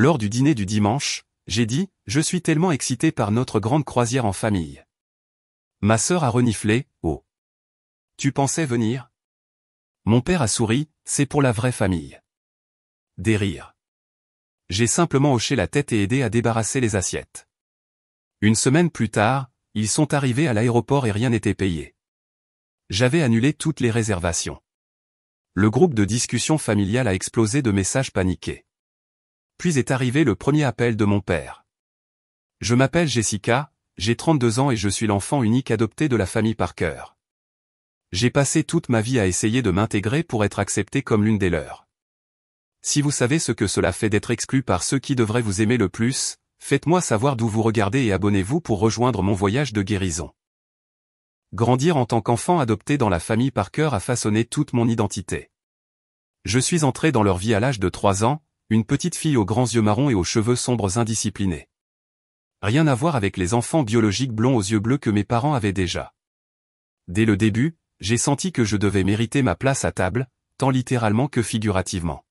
Lors du dîner du dimanche, j'ai dit, je suis tellement excité par notre grande croisière en famille. Ma sœur a reniflé, oh. Tu pensais venir? Mon père a souri, c'est pour la vraie famille. Des rires. J'ai simplement hoché la tête et aidé à débarrasser les assiettes. Une semaine plus tard, ils sont arrivés à l'aéroport et rien n'était payé. J'avais annulé toutes les réservations. Le groupe de discussion familiale a explosé de messages paniqués. Puis est arrivé le premier appel de mon père. Je m'appelle Jessica, j'ai 32 ans et je suis l'enfant unique adopté de la famille Parker. J'ai passé toute ma vie à essayer de m'intégrer pour être accepté comme l'une des leurs. Si vous savez ce que cela fait d'être exclu par ceux qui devraient vous aimer le plus, faites-moi savoir d'où vous regardez et abonnez-vous pour rejoindre mon voyage de guérison. Grandir en tant qu'enfant adopté dans la famille Parker a façonné toute mon identité. Je suis entré dans leur vie à l'âge de 3 ans, une petite fille aux grands yeux marrons et aux cheveux sombres indisciplinés. Rien à voir avec les enfants biologiques blonds aux yeux bleus que mes parents avaient déjà. Dès le début, j'ai senti que je devais mériter ma place à table, tant littéralement que figurativement.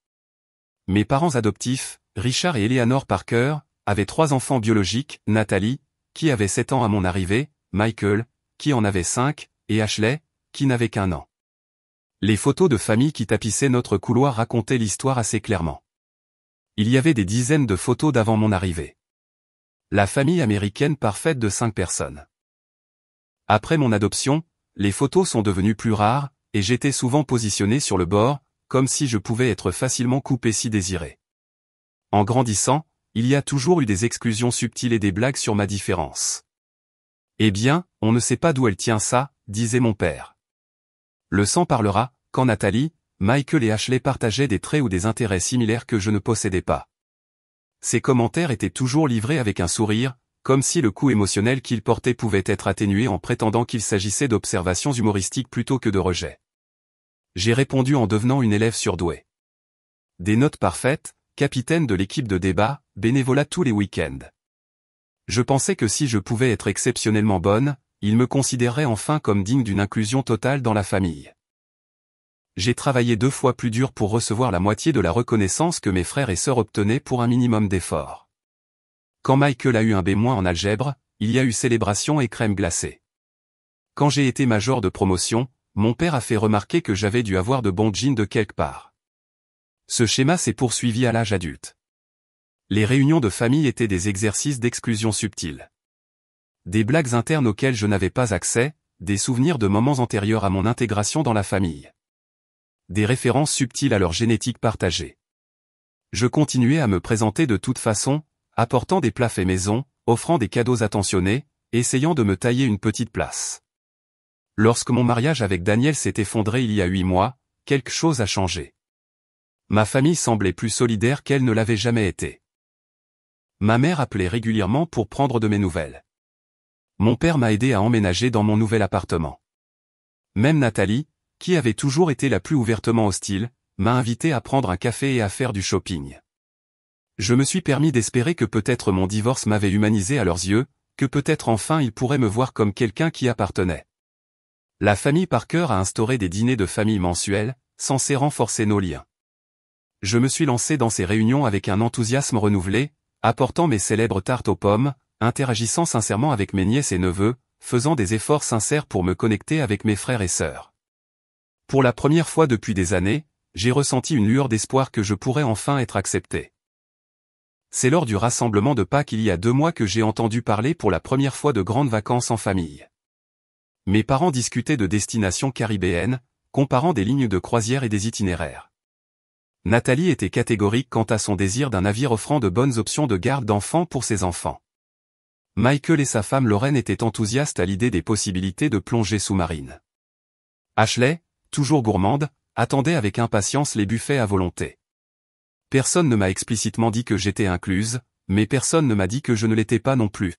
Mes parents adoptifs, Richard et Eleanor Parker, avaient 3 enfants biologiques, Nathalie, qui avait 7 ans à mon arrivée, Michael, qui en avait 5, et Ashley, qui n'avait qu'1 an. Les photos de famille qui tapissaient notre couloir racontaient l'histoire assez clairement. Il y avait des dizaines de photos d'avant mon arrivée. La famille américaine parfaite de 5 personnes. Après mon adoption, les photos sont devenues plus rares, et j'étais souvent positionné sur le bord, comme si je pouvais être facilement coupé si désiré. En grandissant, il y a toujours eu des exclusions subtiles et des blagues sur ma différence. Eh bien, on ne sait pas d'où elle tient ça, disait mon père. Le sang parlera, quand Nathalie, Michael et Ashley partageaient des traits ou des intérêts similaires que je ne possédais pas. Ces commentaires étaient toujours livrés avec un sourire, comme si le coup émotionnel qu'ils portaient pouvait être atténué en prétendant qu'il s'agissait d'observations humoristiques plutôt que de rejets. J'ai répondu en devenant une élève surdouée. Des notes parfaites, capitaine de l'équipe de débat, bénévolat tous les week-ends. Je pensais que si je pouvais être exceptionnellement bonne, ils me considéreraient enfin comme digne d'une inclusion totale dans la famille. J'ai travaillé 2 fois plus dur pour recevoir la moitié de la reconnaissance que mes frères et sœurs obtenaient pour un minimum d'effort. Quand Michael a eu un B- en algèbre, il y a eu célébration et crème glacée. Quand j'ai été major de promotion, mon père a fait remarquer que j'avais dû avoir de bons jeans de quelque part. Ce schéma s'est poursuivi à l'âge adulte. Les réunions de famille étaient des exercices d'exclusion subtile. Des blagues internes auxquelles je n'avais pas accès, des souvenirs de moments antérieurs à mon intégration dans la famille. Des références subtiles à leur génétique partagée. Je continuais à me présenter de toute façon, apportant des plats faits maison, offrant des cadeaux attentionnés, essayant de me tailler une petite place. Lorsque mon mariage avec Daniel s'est effondré il y a 8 mois, quelque chose a changé. Ma famille semblait plus solidaire qu'elle ne l'avait jamais été. Ma mère appelait régulièrement pour prendre de mes nouvelles. Mon père m'a aidé à emménager dans mon nouvel appartement. Même Nathalie, qui avait toujours été la plus ouvertement hostile, m'a invité à prendre un café et à faire du shopping. Je me suis permis d'espérer que peut-être mon divorce m'avait humanisé à leurs yeux, que peut-être enfin ils pourraient me voir comme quelqu'un qui appartenait. La famille Parker a instauré des dîners de famille mensuels, censés renforcer nos liens. Je me suis lancé dans ces réunions avec un enthousiasme renouvelé, apportant mes célèbres tartes aux pommes, interagissant sincèrement avec mes nièces et neveux, faisant des efforts sincères pour me connecter avec mes frères et sœurs. Pour la première fois depuis des années, j'ai ressenti une lueur d'espoir que je pourrais enfin être accepté. C'est lors du rassemblement de Pâques il y a 2 mois que j'ai entendu parler pour la première fois de grandes vacances en famille. Mes parents discutaient de destinations caribéennes, comparant des lignes de croisière et des itinéraires. Nathalie était catégorique quant à son désir d'un navire offrant de bonnes options de garde d'enfants pour ses enfants. Michael et sa femme Lorraine étaient enthousiastes à l'idée des possibilités de plongée sous-marine. Ashley, toujours gourmande, attendait avec impatience les buffets à volonté. Personne ne m'a explicitement dit que j'étais incluse, mais personne ne m'a dit que je ne l'étais pas non plus.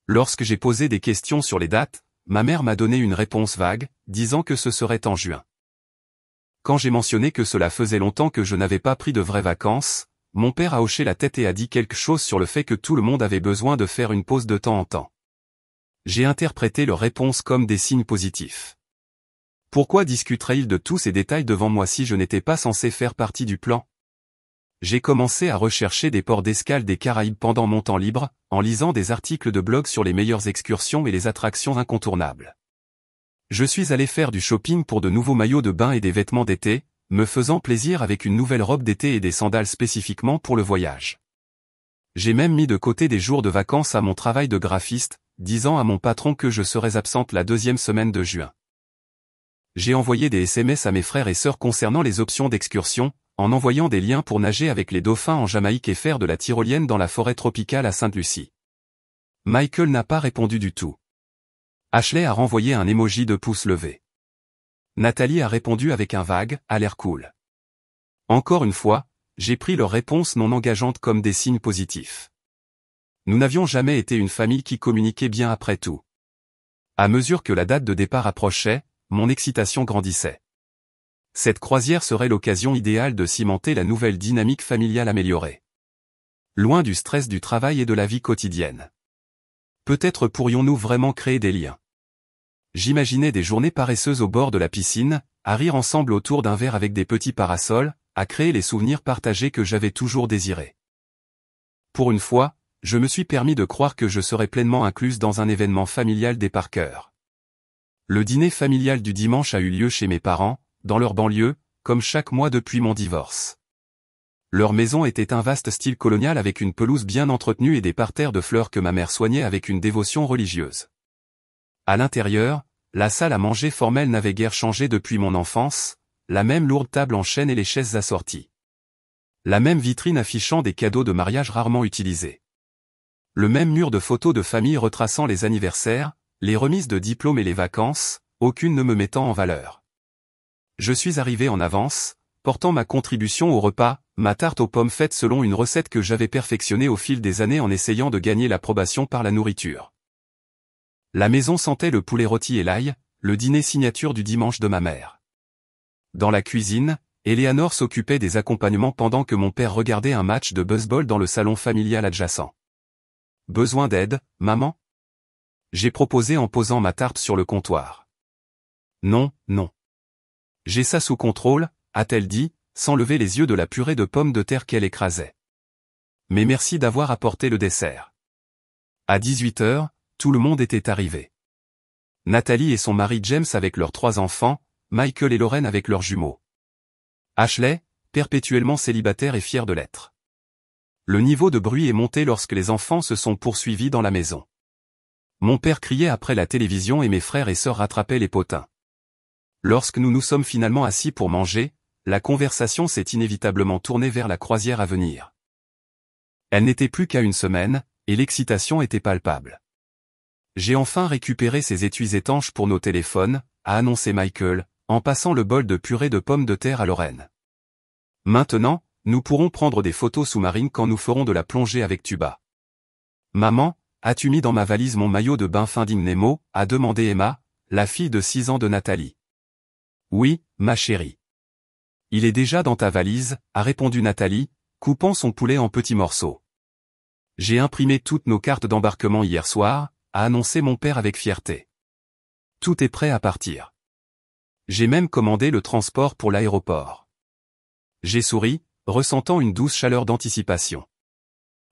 Lorsque j'ai posé des questions sur les dates, ma mère m'a donné une réponse vague, disant que ce serait en juin. Quand j'ai mentionné que cela faisait longtemps que je n'avais pas pris de vraies vacances, mon père a hoché la tête et a dit quelque chose sur le fait que tout le monde avait besoin de faire une pause de temps en temps. J'ai interprété leur réponse comme des signes positifs. Pourquoi discuterait-il de tous ces détails devant moi si je n'étais pas censé faire partie du plan ? J'ai commencé à rechercher des ports d'escale des Caraïbes pendant mon temps libre, en lisant des articles de blog sur les meilleures excursions et les attractions incontournables. Je suis allé faire du shopping pour de nouveaux maillots de bain et des vêtements d'été, me faisant plaisir avec une nouvelle robe d'été et des sandales spécifiquement pour le voyage. J'ai même mis de côté des jours de vacances à mon travail de graphiste, disant à mon patron que je serais absente la 2e semaine de juin. J'ai envoyé des SMS à mes frères et sœurs concernant les options d'excursion, en envoyant des liens pour nager avec les dauphins en Jamaïque et faire de la tyrolienne dans la forêt tropicale à Sainte-Lucie. Michael n'a pas répondu du tout. Ashley a renvoyé un emoji de pouce levé. Nathalie a répondu avec un vague « a l'air cool ». Encore une fois, j'ai pris leurs réponses non engageantes comme des signes positifs. Nous n'avions jamais été une famille qui communiquait bien après tout. À mesure que la date de départ approchait, mon excitation grandissait. Cette croisière serait l'occasion idéale de cimenter la nouvelle dynamique familiale améliorée. Loin du stress du travail et de la vie quotidienne. Peut-être pourrions-nous vraiment créer des liens. J'imaginais des journées paresseuses au bord de la piscine, à rire ensemble autour d'un verre avec des petits parasols, à créer les souvenirs partagés que j'avais toujours désirés. Pour une fois, je me suis permis de croire que je serais pleinement incluse dans un événement familial des Parker. Le dîner familial du dimanche a eu lieu chez mes parents, dans leur banlieue, comme chaque mois depuis mon divorce. Leur maison était un vaste style colonial avec une pelouse bien entretenue et des parterres de fleurs que ma mère soignait avec une dévotion religieuse. À l'intérieur, la salle à manger formelle n'avait guère changé depuis mon enfance, la même lourde table en chêne et les chaises assorties. La même vitrine affichant des cadeaux de mariage rarement utilisés. Le même mur de photos de famille retraçant les anniversaires, les remises de diplômes et les vacances, aucune ne me mettant en valeur. Je suis arrivé en avance, portant ma contribution au repas, ma tarte aux pommes faite selon une recette que j'avais perfectionnée au fil des années en essayant de gagner l'approbation par la nourriture. La maison sentait le poulet rôti et l'ail, le dîner signature du dimanche de ma mère. Dans la cuisine, Eleanor s'occupait des accompagnements pendant que mon père regardait un match de baseball dans le salon familial adjacent. « Besoin d'aide, maman ?» J'ai proposé en posant ma tarte sur le comptoir. « Non, non. J'ai ça sous contrôle », a-t-elle dit, sans lever les yeux de la purée de pommes de terre qu'elle écrasait. Mais merci d'avoir apporté le dessert. À 18h, tout le monde était arrivé. Nathalie et son mari James avec leurs 3 enfants, Michael et Lauren avec leurs jumeaux. Ashley, perpétuellement célibataire et fière de l'être. Le niveau de bruit est monté lorsque les enfants se sont poursuivis dans la maison. Mon père criait après la télévision et mes frères et sœurs rattrapaient les potins. Lorsque nous nous sommes finalement assis pour manger, la conversation s'est inévitablement tournée vers la croisière à venir. Elle n'était plus qu'à une semaine, et l'excitation était palpable. J'ai enfin récupéré ces étuis étanches pour nos téléphones, a annoncé Michael, en passant le bol de purée de pommes de terre à Lauren. Maintenant, nous pourrons prendre des photos sous-marines quand nous ferons de la plongée avec tuba. Maman, as-tu mis dans ma valise mon maillot de bain Finding Nemo, a demandé Emma, la fille de 6 ans de Nathalie. Oui, ma chérie. Il est déjà dans ta valise, a répondu Nathalie, coupant son poulet en petits morceaux. J'ai imprimé toutes nos cartes d'embarquement hier soir, a annoncé mon père avec fierté. Tout est prêt à partir. J'ai même commandé le transport pour l'aéroport. J'ai souri, ressentant une douce chaleur d'anticipation.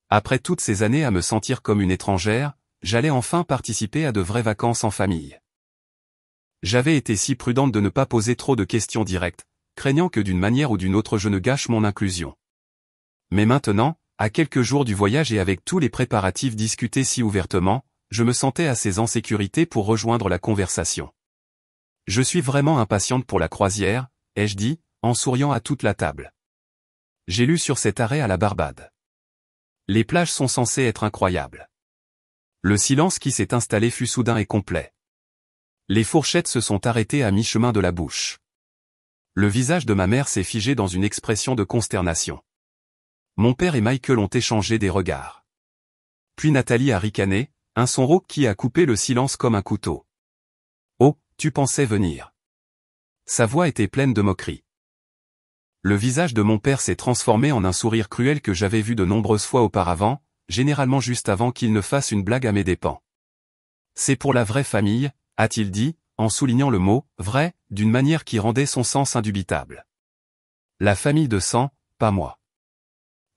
Après toutes ces années à me sentir comme une étrangère, j'allais enfin participer à de vraies vacances en famille. J'avais été si prudente de ne pas poser trop de questions directes, craignant que d'une manière ou d'une autre je ne gâche mon inclusion. Mais maintenant, à quelques jours du voyage et avec tous les préparatifs discutés si ouvertement, je me sentais assez en sécurité pour rejoindre la conversation. Je suis vraiment impatiente pour la croisière, ai-je dit, en souriant à toute la table. J'ai lu sur cet arrêt à la Barbade. Les plages sont censées être incroyables. Le silence qui s'est installé fut soudain et complet. Les fourchettes se sont arrêtées à mi-chemin de la bouche. Le visage de ma mère s'est figé dans une expression de consternation. Mon père et Michael ont échangé des regards. Puis Nathalie a ricané, un son rauque qui a coupé le silence comme un couteau. « Oh, tu pensais venir !» Sa voix était pleine de moquerie. Le visage de mon père s'est transformé en un sourire cruel que j'avais vu de nombreuses fois auparavant, généralement juste avant qu'il ne fasse une blague à mes dépens. « C'est pour la vraie famille », a-t-il dit, en soulignant le mot « vrai » d'une manière qui rendait son sens indubitable. La famille de sang, pas moi.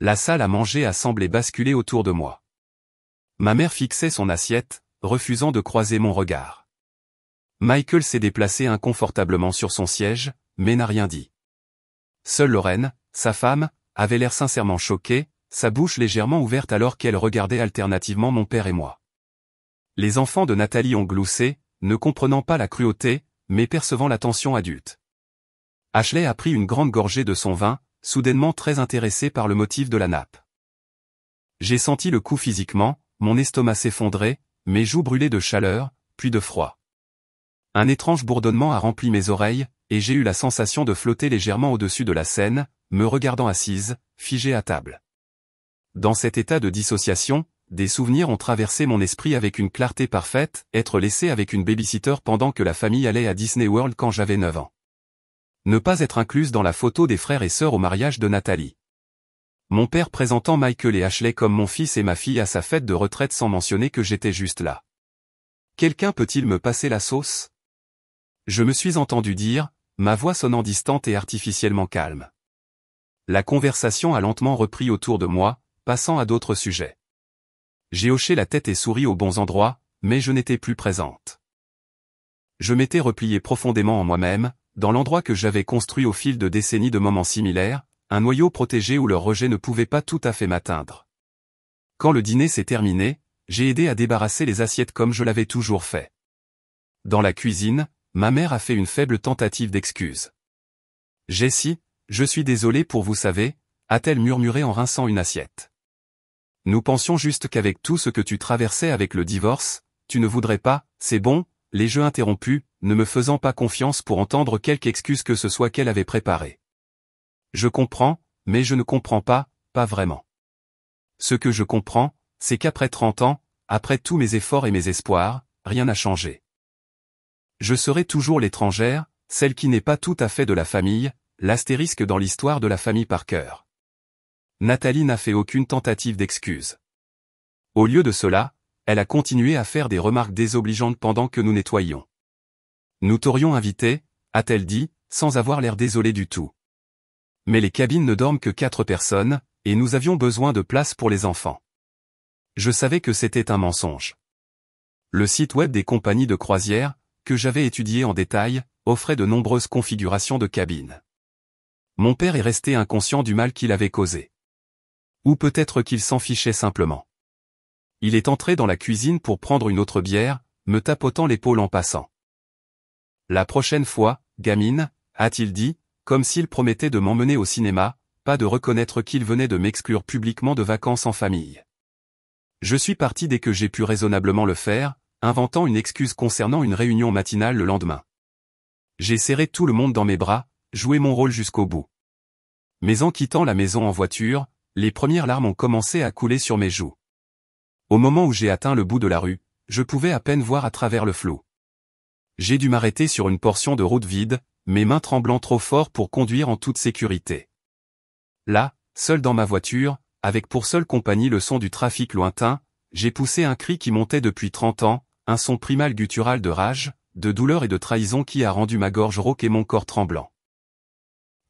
La salle à manger a semblé basculer autour de moi. Ma mère fixait son assiette, refusant de croiser mon regard. Michael s'est déplacé inconfortablement sur son siège, mais n'a rien dit. Seule Lorraine, sa femme, avait l'air sincèrement choquée, sa bouche légèrement ouverte alors qu'elle regardait alternativement mon père et moi. Les enfants de Nathalie ont gloussé, ne comprenant pas la cruauté, mais percevant la tension adulte. Ashley a pris une grande gorgée de son vin, soudainement très intéressé par le motif de la nappe. J'ai senti le coup physiquement, mon estomac s'effondrer, mes joues brûlaient de chaleur, puis de froid. Un étrange bourdonnement a rempli mes oreilles, et j'ai eu la sensation de flotter légèrement au-dessus de la scène, me regardant assise, figée à table. Dans cet état de dissociation, des souvenirs ont traversé mon esprit avec une clarté parfaite, être laissé avec une babysitter pendant que la famille allait à Disney World quand j'avais 9 ans. Ne pas être incluse dans la photo des frères et sœurs au mariage de Nathalie. Mon père présentant Michael et Ashley comme mon fils et ma fille à sa fête de retraite sans mentionner que j'étais juste là. Quelqu'un peut-il me passer la sauce? Je me suis entendu dire, ma voix sonnant distante et artificiellement calme. La conversation a lentement repris autour de moi, passant à d'autres sujets. J'ai hoché la tête et souri aux bons endroits, mais je n'étais plus présente. Je m'étais replié profondément en moi-même, dans l'endroit que j'avais construit au fil de décennies de moments similaires, un noyau protégé où leur rejet ne pouvait pas tout à fait m'atteindre. Quand le dîner s'est terminé, j'ai aidé à débarrasser les assiettes comme je l'avais toujours fait. Dans la cuisine, ma mère a fait une faible tentative d'excuse. « Jessie, je suis désolée pour vous savez », a-t-elle murmuré en rinçant une assiette. Nous pensions juste qu'avec tout ce que tu traversais avec le divorce, tu ne voudrais pas, c'est bon, les jeux interrompus, ne me faisant pas confiance pour entendre quelque excuse que ce soit qu'elle avait préparée. Je comprends, mais je ne comprends pas, pas vraiment. Ce que je comprends, c'est qu'après 30 ans, après tous mes efforts et mes espoirs, rien n'a changé. Je serai toujours l'étrangère, celle qui n'est pas tout à fait de la famille, l'astérisque dans l'histoire de la famille Parker. Nathalie n'a fait aucune tentative d'excuse. Au lieu de cela, elle a continué à faire des remarques désobligeantes pendant que nous nettoyions. Nous t'aurions invité, a-t-elle dit, sans avoir l'air désolée du tout. Mais les cabines ne dorment que 4 personnes, et nous avions besoin de place pour les enfants. Je savais que c'était un mensonge. Le site web des compagnies de croisière, que j'avais étudié en détail, offrait de nombreuses configurations de cabines. Mon père est resté inconscient du mal qu'il avait causé. Ou peut-être qu'il s'en fichait simplement. Il est entré dans la cuisine pour prendre une autre bière, me tapotant l'épaule en passant. La prochaine fois, gamine, a-t-il dit, comme s'il promettait de m'emmener au cinéma, pas de reconnaître qu'il venait de m'exclure publiquement de vacances en famille. Je suis parti dès que j'ai pu raisonnablement le faire, inventant une excuse concernant une réunion matinale le lendemain. J'ai serré tout le monde dans mes bras, joué mon rôle jusqu'au bout. Mais en quittant la maison en voiture, les premières larmes ont commencé à couler sur mes joues. Au moment où j'ai atteint le bout de la rue, je pouvais à peine voir à travers le flou. J'ai dû m'arrêter sur une portion de route vide, mes mains tremblant trop fort pour conduire en toute sécurité. Là, seul dans ma voiture, avec pour seule compagnie le son du trafic lointain, j'ai poussé un cri qui montait depuis 30 ans, un son primal guttural de rage, de douleur et de trahison qui a rendu ma gorge rauque et mon corps tremblant.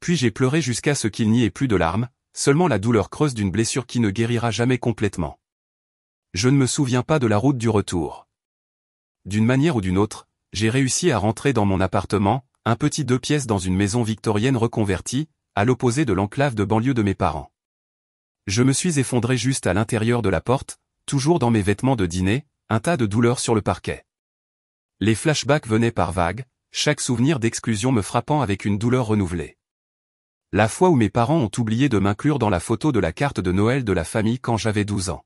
Puis j'ai pleuré jusqu'à ce qu'il n'y ait plus de larmes, seulement la douleur creuse d'une blessure qui ne guérira jamais complètement. Je ne me souviens pas de la route du retour. D'une manière ou d'une autre, j'ai réussi à rentrer dans mon appartement, un petit 2 pièces dans une maison victorienne reconvertie, à l'opposé de l'enclave de banlieue de mes parents. Je me suis effondré juste à l'intérieur de la porte, toujours dans mes vêtements de dîner, un tas de douleurs sur le parquet. Les flashbacks venaient par vagues, chaque souvenir d'exclusion me frappant avec une douleur renouvelée. La fois où mes parents ont oublié de m'inclure dans la photo de la carte de Noël de la famille quand j'avais 12 ans.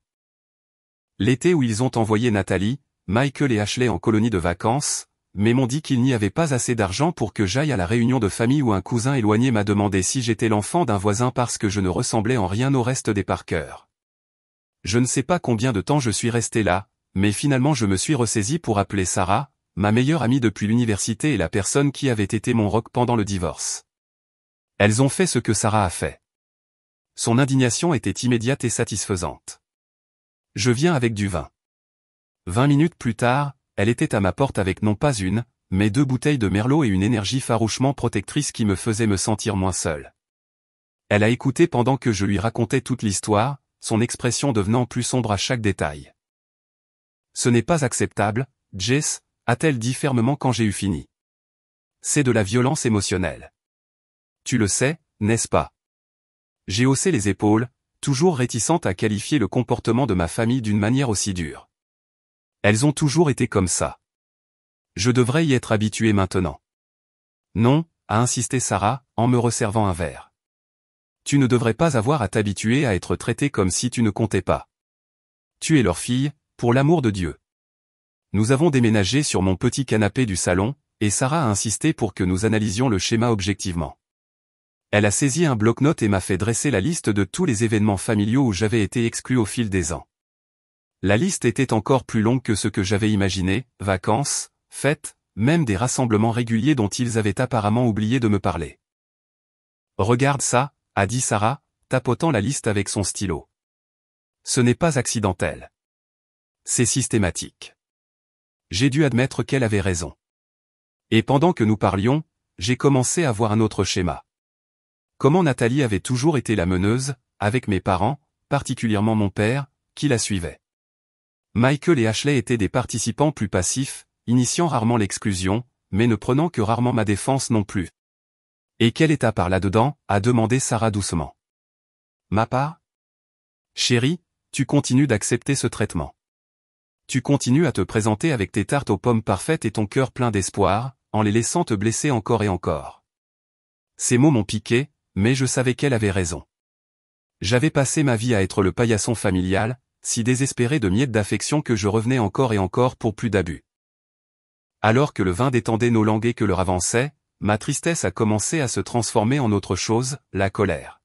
L'été où ils ont envoyé Nathalie, Michael et Ashley en colonie de vacances, mais m'ont dit qu'il n'y avait pas assez d'argent pour que j'aille à la réunion de famille où un cousin éloigné m'a demandé si j'étais l'enfant d'un voisin parce que je ne ressemblais en rien au reste des Parker. Je ne sais pas combien de temps je suis resté là, mais finalement je me suis ressaisi pour appeler Sarah, ma meilleure amie depuis l'université et la personne qui avait été mon rock pendant le divorce. Elles ont fait ce que Sarah a fait. Son indignation était immédiate et satisfaisante. Je viens avec du vin. 20 minutes plus tard, elle était à ma porte avec non pas une, mais 2 bouteilles de Merlot et une énergie farouchement protectrice qui me faisait me sentir moins seul. Elle a écouté pendant que je lui racontais toute l'histoire, son expression devenant plus sombre à chaque détail. Ce n'est pas acceptable, Jess, a-t-elle dit fermement quand j'ai eu fini. C'est de la violence émotionnelle. Tu le sais, n'est-ce pas? J'ai haussé les épaules, toujours réticente à qualifier le comportement de ma famille d'une manière aussi dure. Elles ont toujours été comme ça. Je devrais y être habituée maintenant. Non, a insisté Sarah, en me resservant un verre. Tu ne devrais pas avoir à t'habituer à être traitée comme si tu ne comptais pas. Tu es leur fille, pour l'amour de Dieu. Nous avons déménagé sur mon petit canapé du salon, et Sarah a insisté pour que nous analysions le schéma objectivement. Elle a saisi un bloc-notes et m'a fait dresser la liste de tous les événements familiaux où j'avais été exclu au fil des ans. La liste était encore plus longue que ce que j'avais imaginé, vacances, fêtes, même des rassemblements réguliers dont ils avaient apparemment oublié de me parler. Regarde ça, a dit Sarah, tapotant la liste avec son stylo. Ce n'est pas accidentel. C'est systématique. J'ai dû admettre qu'elle avait raison. Et pendant que nous parlions, j'ai commencé à voir un autre schéma. Comment Nathalie avait toujours été la meneuse, avec mes parents, particulièrement mon père, qui la suivait. Michael et Ashley étaient des participants plus passifs, initiant rarement l'exclusion, mais ne prenant que rarement ma défense non plus. Et quelle est ta part là-dedans, a demandé Sarah doucement. Ma part? Chérie, tu continues d'accepter ce traitement. Tu continues à te présenter avec tes tartes aux pommes parfaites et ton cœur plein d'espoir, en les laissant te blesser encore et encore. Ces mots m'ont piqué, mais je savais qu'elle avait raison. J'avais passé ma vie à être le paillasson familial, si désespéré de miettes d'affection que je revenais encore et encore pour plus d'abus. Alors que le vin détendait nos langues et que l'heure avançait, ma tristesse a commencé à se transformer en autre chose, la colère.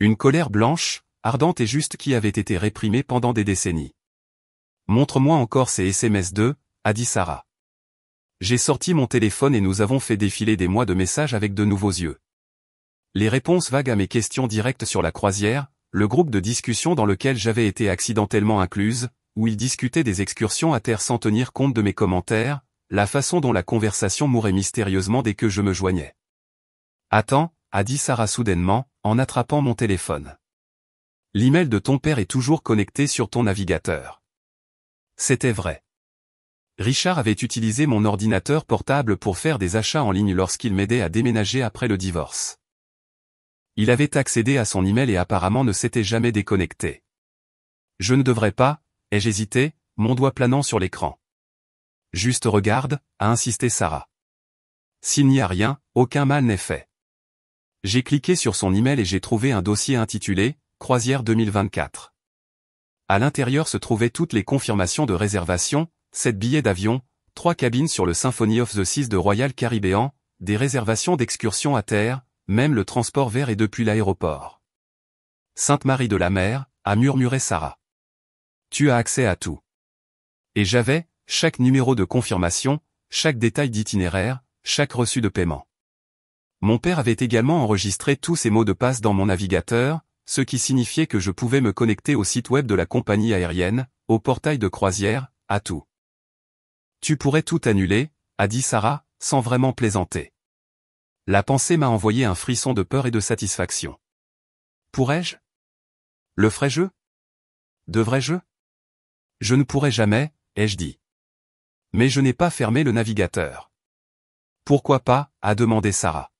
Une colère blanche, ardente et juste qui avait été réprimée pendant des décennies. Montre-moi encore ces SMS a dit Sarah. J'ai sorti mon téléphone et nous avons fait défiler des mois de messages avec de nouveaux yeux. Les réponses vagues à mes questions directes sur la croisière, le groupe de discussion dans lequel j'avais été accidentellement incluse, où ils discutaient des excursions à terre sans tenir compte de mes commentaires, la façon dont la conversation mourait mystérieusement dès que je me joignais. Attends, a dit Sarah soudainement, en attrapant mon téléphone. L'email de ton père est toujours connecté sur ton navigateur. C'était vrai. Richard avait utilisé mon ordinateur portable pour faire des achats en ligne lorsqu'il m'aidait à déménager après le divorce. Il avait accédé à son email et apparemment ne s'était jamais déconnecté. Je ne devrais pas, ai-je hésité, mon doigt planant sur l'écran. Juste regarde, a insisté Sarah. S'il n'y a rien, aucun mal n'est fait. J'ai cliqué sur son email et j'ai trouvé un dossier intitulé « Croisière 2024 ». À l'intérieur se trouvaient toutes les confirmations de réservation, 7 billets d'avion, 3 cabines sur le Symphony of the Seas de Royal Caribbean, des réservations d'excursions à terre, même le transport vers et depuis l'aéroport. Sainte-Marie-de-la-Mer, a murmuré Sarah. Tu as accès à tout. Et j'avais, chaque numéro de confirmation, chaque détail d'itinéraire, chaque reçu de paiement. Mon père avait également enregistré tous ces mots de passe dans mon navigateur, ce qui signifiait que je pouvais me connecter au site web de la compagnie aérienne, au portail de croisière, à tout. Tu pourrais tout annuler, a dit Sarah, sans vraiment plaisanter. La pensée m'a envoyé un frisson de peur et de satisfaction. Pourrais-je? Le ferais-je? Devrais-je? Je ne pourrai jamais, ai-je dit. Mais je n'ai pas fermé le navigateur. Pourquoi pas, a demandé Sarah.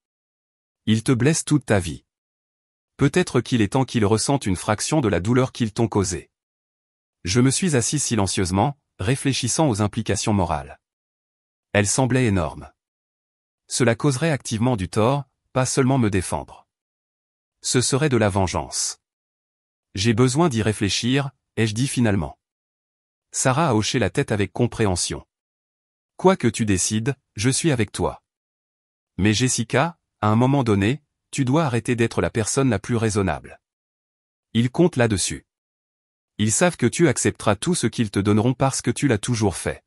Il te blesse toute ta vie. Peut-être qu'il est temps qu'ils ressentent une fraction de la douleur qu'ils t'ont causée. Je me suis assis silencieusement, réfléchissant aux implications morales. Elles semblaient énormes. Cela causerait activement du tort, pas seulement me défendre. Ce serait de la vengeance. J'ai besoin d'y réfléchir, ai-je dit finalement. Sarah a hoché la tête avec compréhension. Quoi que tu décides, je suis avec toi. Mais Jessica, à un moment donné, tu dois arrêter d'être la personne la plus raisonnable. Ils comptent là-dessus. Ils savent que tu accepteras tout ce qu'ils te donneront parce que tu l'as toujours fait.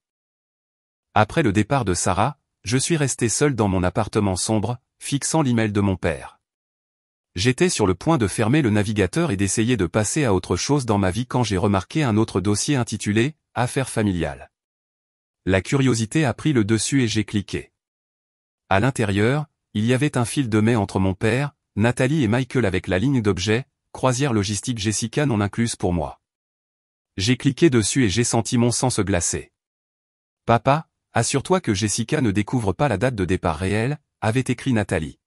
Après le départ de Sarah, je suis resté seul dans mon appartement sombre, fixant l'email de mon père. J'étais sur le point de fermer le navigateur et d'essayer de passer à autre chose dans ma vie quand j'ai remarqué un autre dossier intitulé « Affaires familiales ». La curiosité a pris le dessus et j'ai cliqué. À l'intérieur, il y avait un fil de mai entre mon père, Nathalie et Michael avec la ligne d'objets, croisière logistique Jessica non incluse pour moi. J'ai cliqué dessus et j'ai senti mon sang se glacer. Papa, assure-toi que Jessica ne découvre pas la date de départ réelle, avait écrit Nathalie.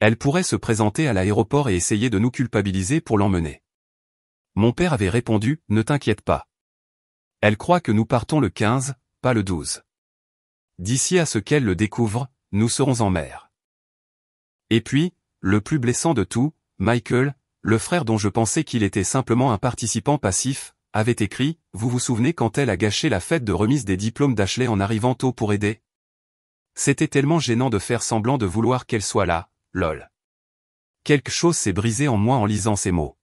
Elle pourrait se présenter à l'aéroport et essayer de nous culpabiliser pour l'emmener. Mon père avait répondu, ne t'inquiète pas. Elle croit que nous partons le 15, pas le 12. D'ici à ce qu'elle le découvre, nous serons en mer. Et puis, le plus blessant de tout, Michael, le frère dont je pensais qu'il était simplement un participant passif, avait écrit, vous vous souvenez quand elle a gâché la fête de remise des diplômes d'Ashley en arrivant tôt pour aider? C'était tellement gênant de faire semblant de vouloir qu'elle soit là, lol. Quelque chose s'est brisé en moi en lisant ces mots.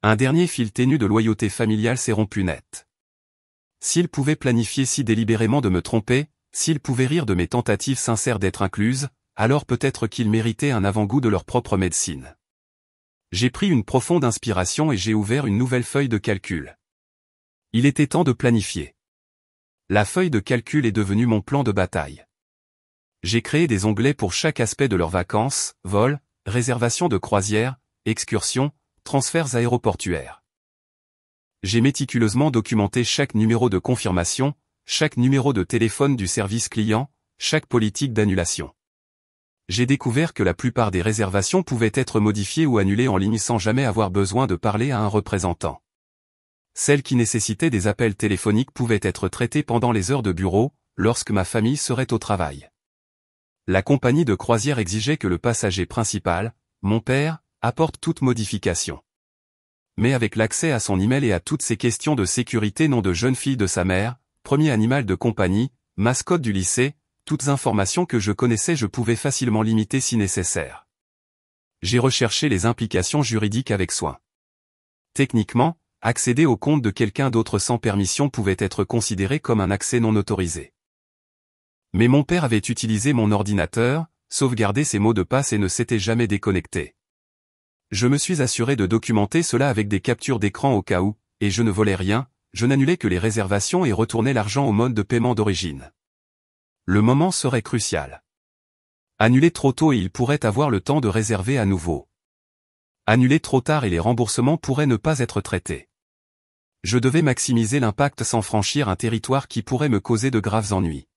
Un dernier fil ténu de loyauté familiale s'est rompu net. S'il pouvait planifier si délibérément de me tromper, s'il pouvait rire de mes tentatives sincères d'être incluse, alors peut-être qu'ils méritaient un avant-goût de leur propre médecine. J'ai pris une profonde inspiration et j'ai ouvert une nouvelle feuille de calcul. Il était temps de planifier. La feuille de calcul est devenue mon plan de bataille. J'ai créé des onglets pour chaque aspect de leurs vacances, vols, réservations de croisière, excursions, transferts aéroportuaires. J'ai méticuleusement documenté chaque numéro de confirmation, chaque numéro de téléphone du service client, chaque politique d'annulation. J'ai découvert que la plupart des réservations pouvaient être modifiées ou annulées en ligne sans jamais avoir besoin de parler à un représentant. Celles qui nécessitaient des appels téléphoniques pouvaient être traitées pendant les heures de bureau, lorsque ma famille serait au travail. La compagnie de croisière exigeait que le passager principal, mon père, apporte toute modification. Mais avec l'accès à son email et à toutes ces questions de sécurité nom de jeune fille de sa mère, premier animal de compagnie, mascotte du lycée, toutes informations que je connaissais je pouvais facilement limiter si nécessaire. J'ai recherché les implications juridiques avec soin. Techniquement, accéder au compte de quelqu'un d'autre sans permission pouvait être considéré comme un accès non autorisé. Mais mon père avait utilisé mon ordinateur, sauvegardé ses mots de passe et ne s'était jamais déconnecté. Je me suis assuré de documenter cela avec des captures d'écran au cas où, et je ne volais rien, je n'annulais que les réservations et retournais l'argent au mode de paiement d'origine. Le moment serait crucial. Annuler trop tôt et il pourrait avoir le temps de réserver à nouveau. Annuler trop tard et les remboursements pourraient ne pas être traités. Je devais maximiser l'impact sans franchir un territoire qui pourrait me causer de graves ennuis.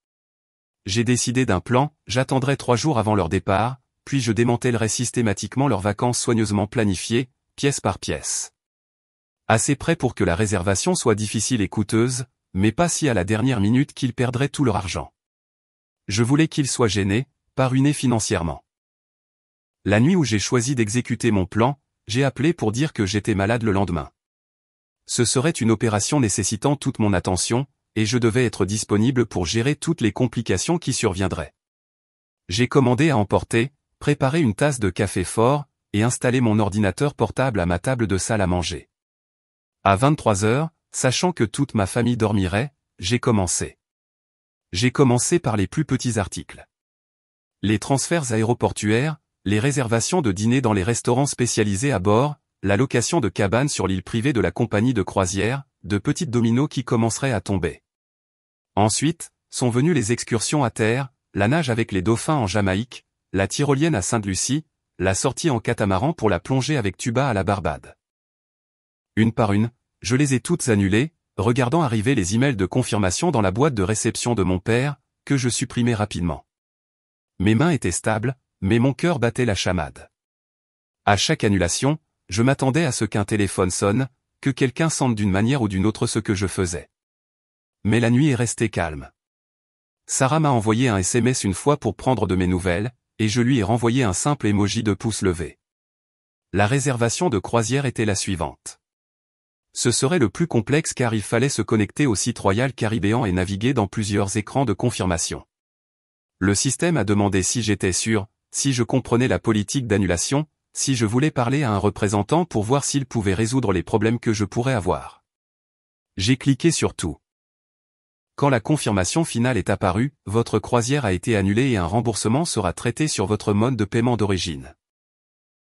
J'ai décidé d'un plan, j'attendrai 3 jours avant leur départ, puis je démantèlerai systématiquement leurs vacances soigneusement planifiées, pièce par pièce. Assez près pour que la réservation soit difficile et coûteuse, mais pas si à la dernière minute qu'ils perdraient tout leur argent. Je voulais qu'ils soient gênés, pas ruinés financièrement. La nuit où j'ai choisi d'exécuter mon plan, j'ai appelé pour dire que j'étais malade le lendemain. Ce serait une opération nécessitant toute mon attention, et je devais être disponible pour gérer toutes les complications qui surviendraient. J'ai commandé à emporter, préparé une tasse de café fort, et installé mon ordinateur portable à ma table de salle à manger. À 23 heures, sachant que toute ma famille dormirait, j'ai commencé. J'ai commencé par les plus petits articles. Les transferts aéroportuaires, les réservations de dîner dans les restaurants spécialisés à bord, la location de cabanes sur l'île privée de la compagnie de croisière, de petites dominos qui commenceraient à tomber. Ensuite, sont venues les excursions à terre, la nage avec les dauphins en Jamaïque, la tyrolienne à Sainte-Lucie, la sortie en catamaran pour la plongée avec tuba à la Barbade. Une par une, je les ai toutes annulées, regardant arriver les emails de confirmation dans la boîte de réception de mon père, que je supprimais rapidement. Mes mains étaient stables, mais mon cœur battait la chamade. À chaque annulation, je m'attendais à ce qu'un téléphone sonne, que quelqu'un sente d'une manière ou d'une autre ce que je faisais. Mais la nuit est restée calme. Sarah m'a envoyé un SMS une fois pour prendre de mes nouvelles, et je lui ai renvoyé un simple emoji de pouce levé. La réservation de croisière était la suivante. Ce serait le plus complexe car il fallait se connecter au site Royal Caribbean et naviguer dans plusieurs écrans de confirmation. Le système a demandé si j'étais sûr, si je comprenais la politique d'annulation, si je voulais parler à un représentant pour voir s'il pouvait résoudre les problèmes que je pourrais avoir. J'ai cliqué sur tout. Quand la confirmation finale est apparue, votre croisière a été annulée et un remboursement sera traité sur votre mode de paiement d'origine.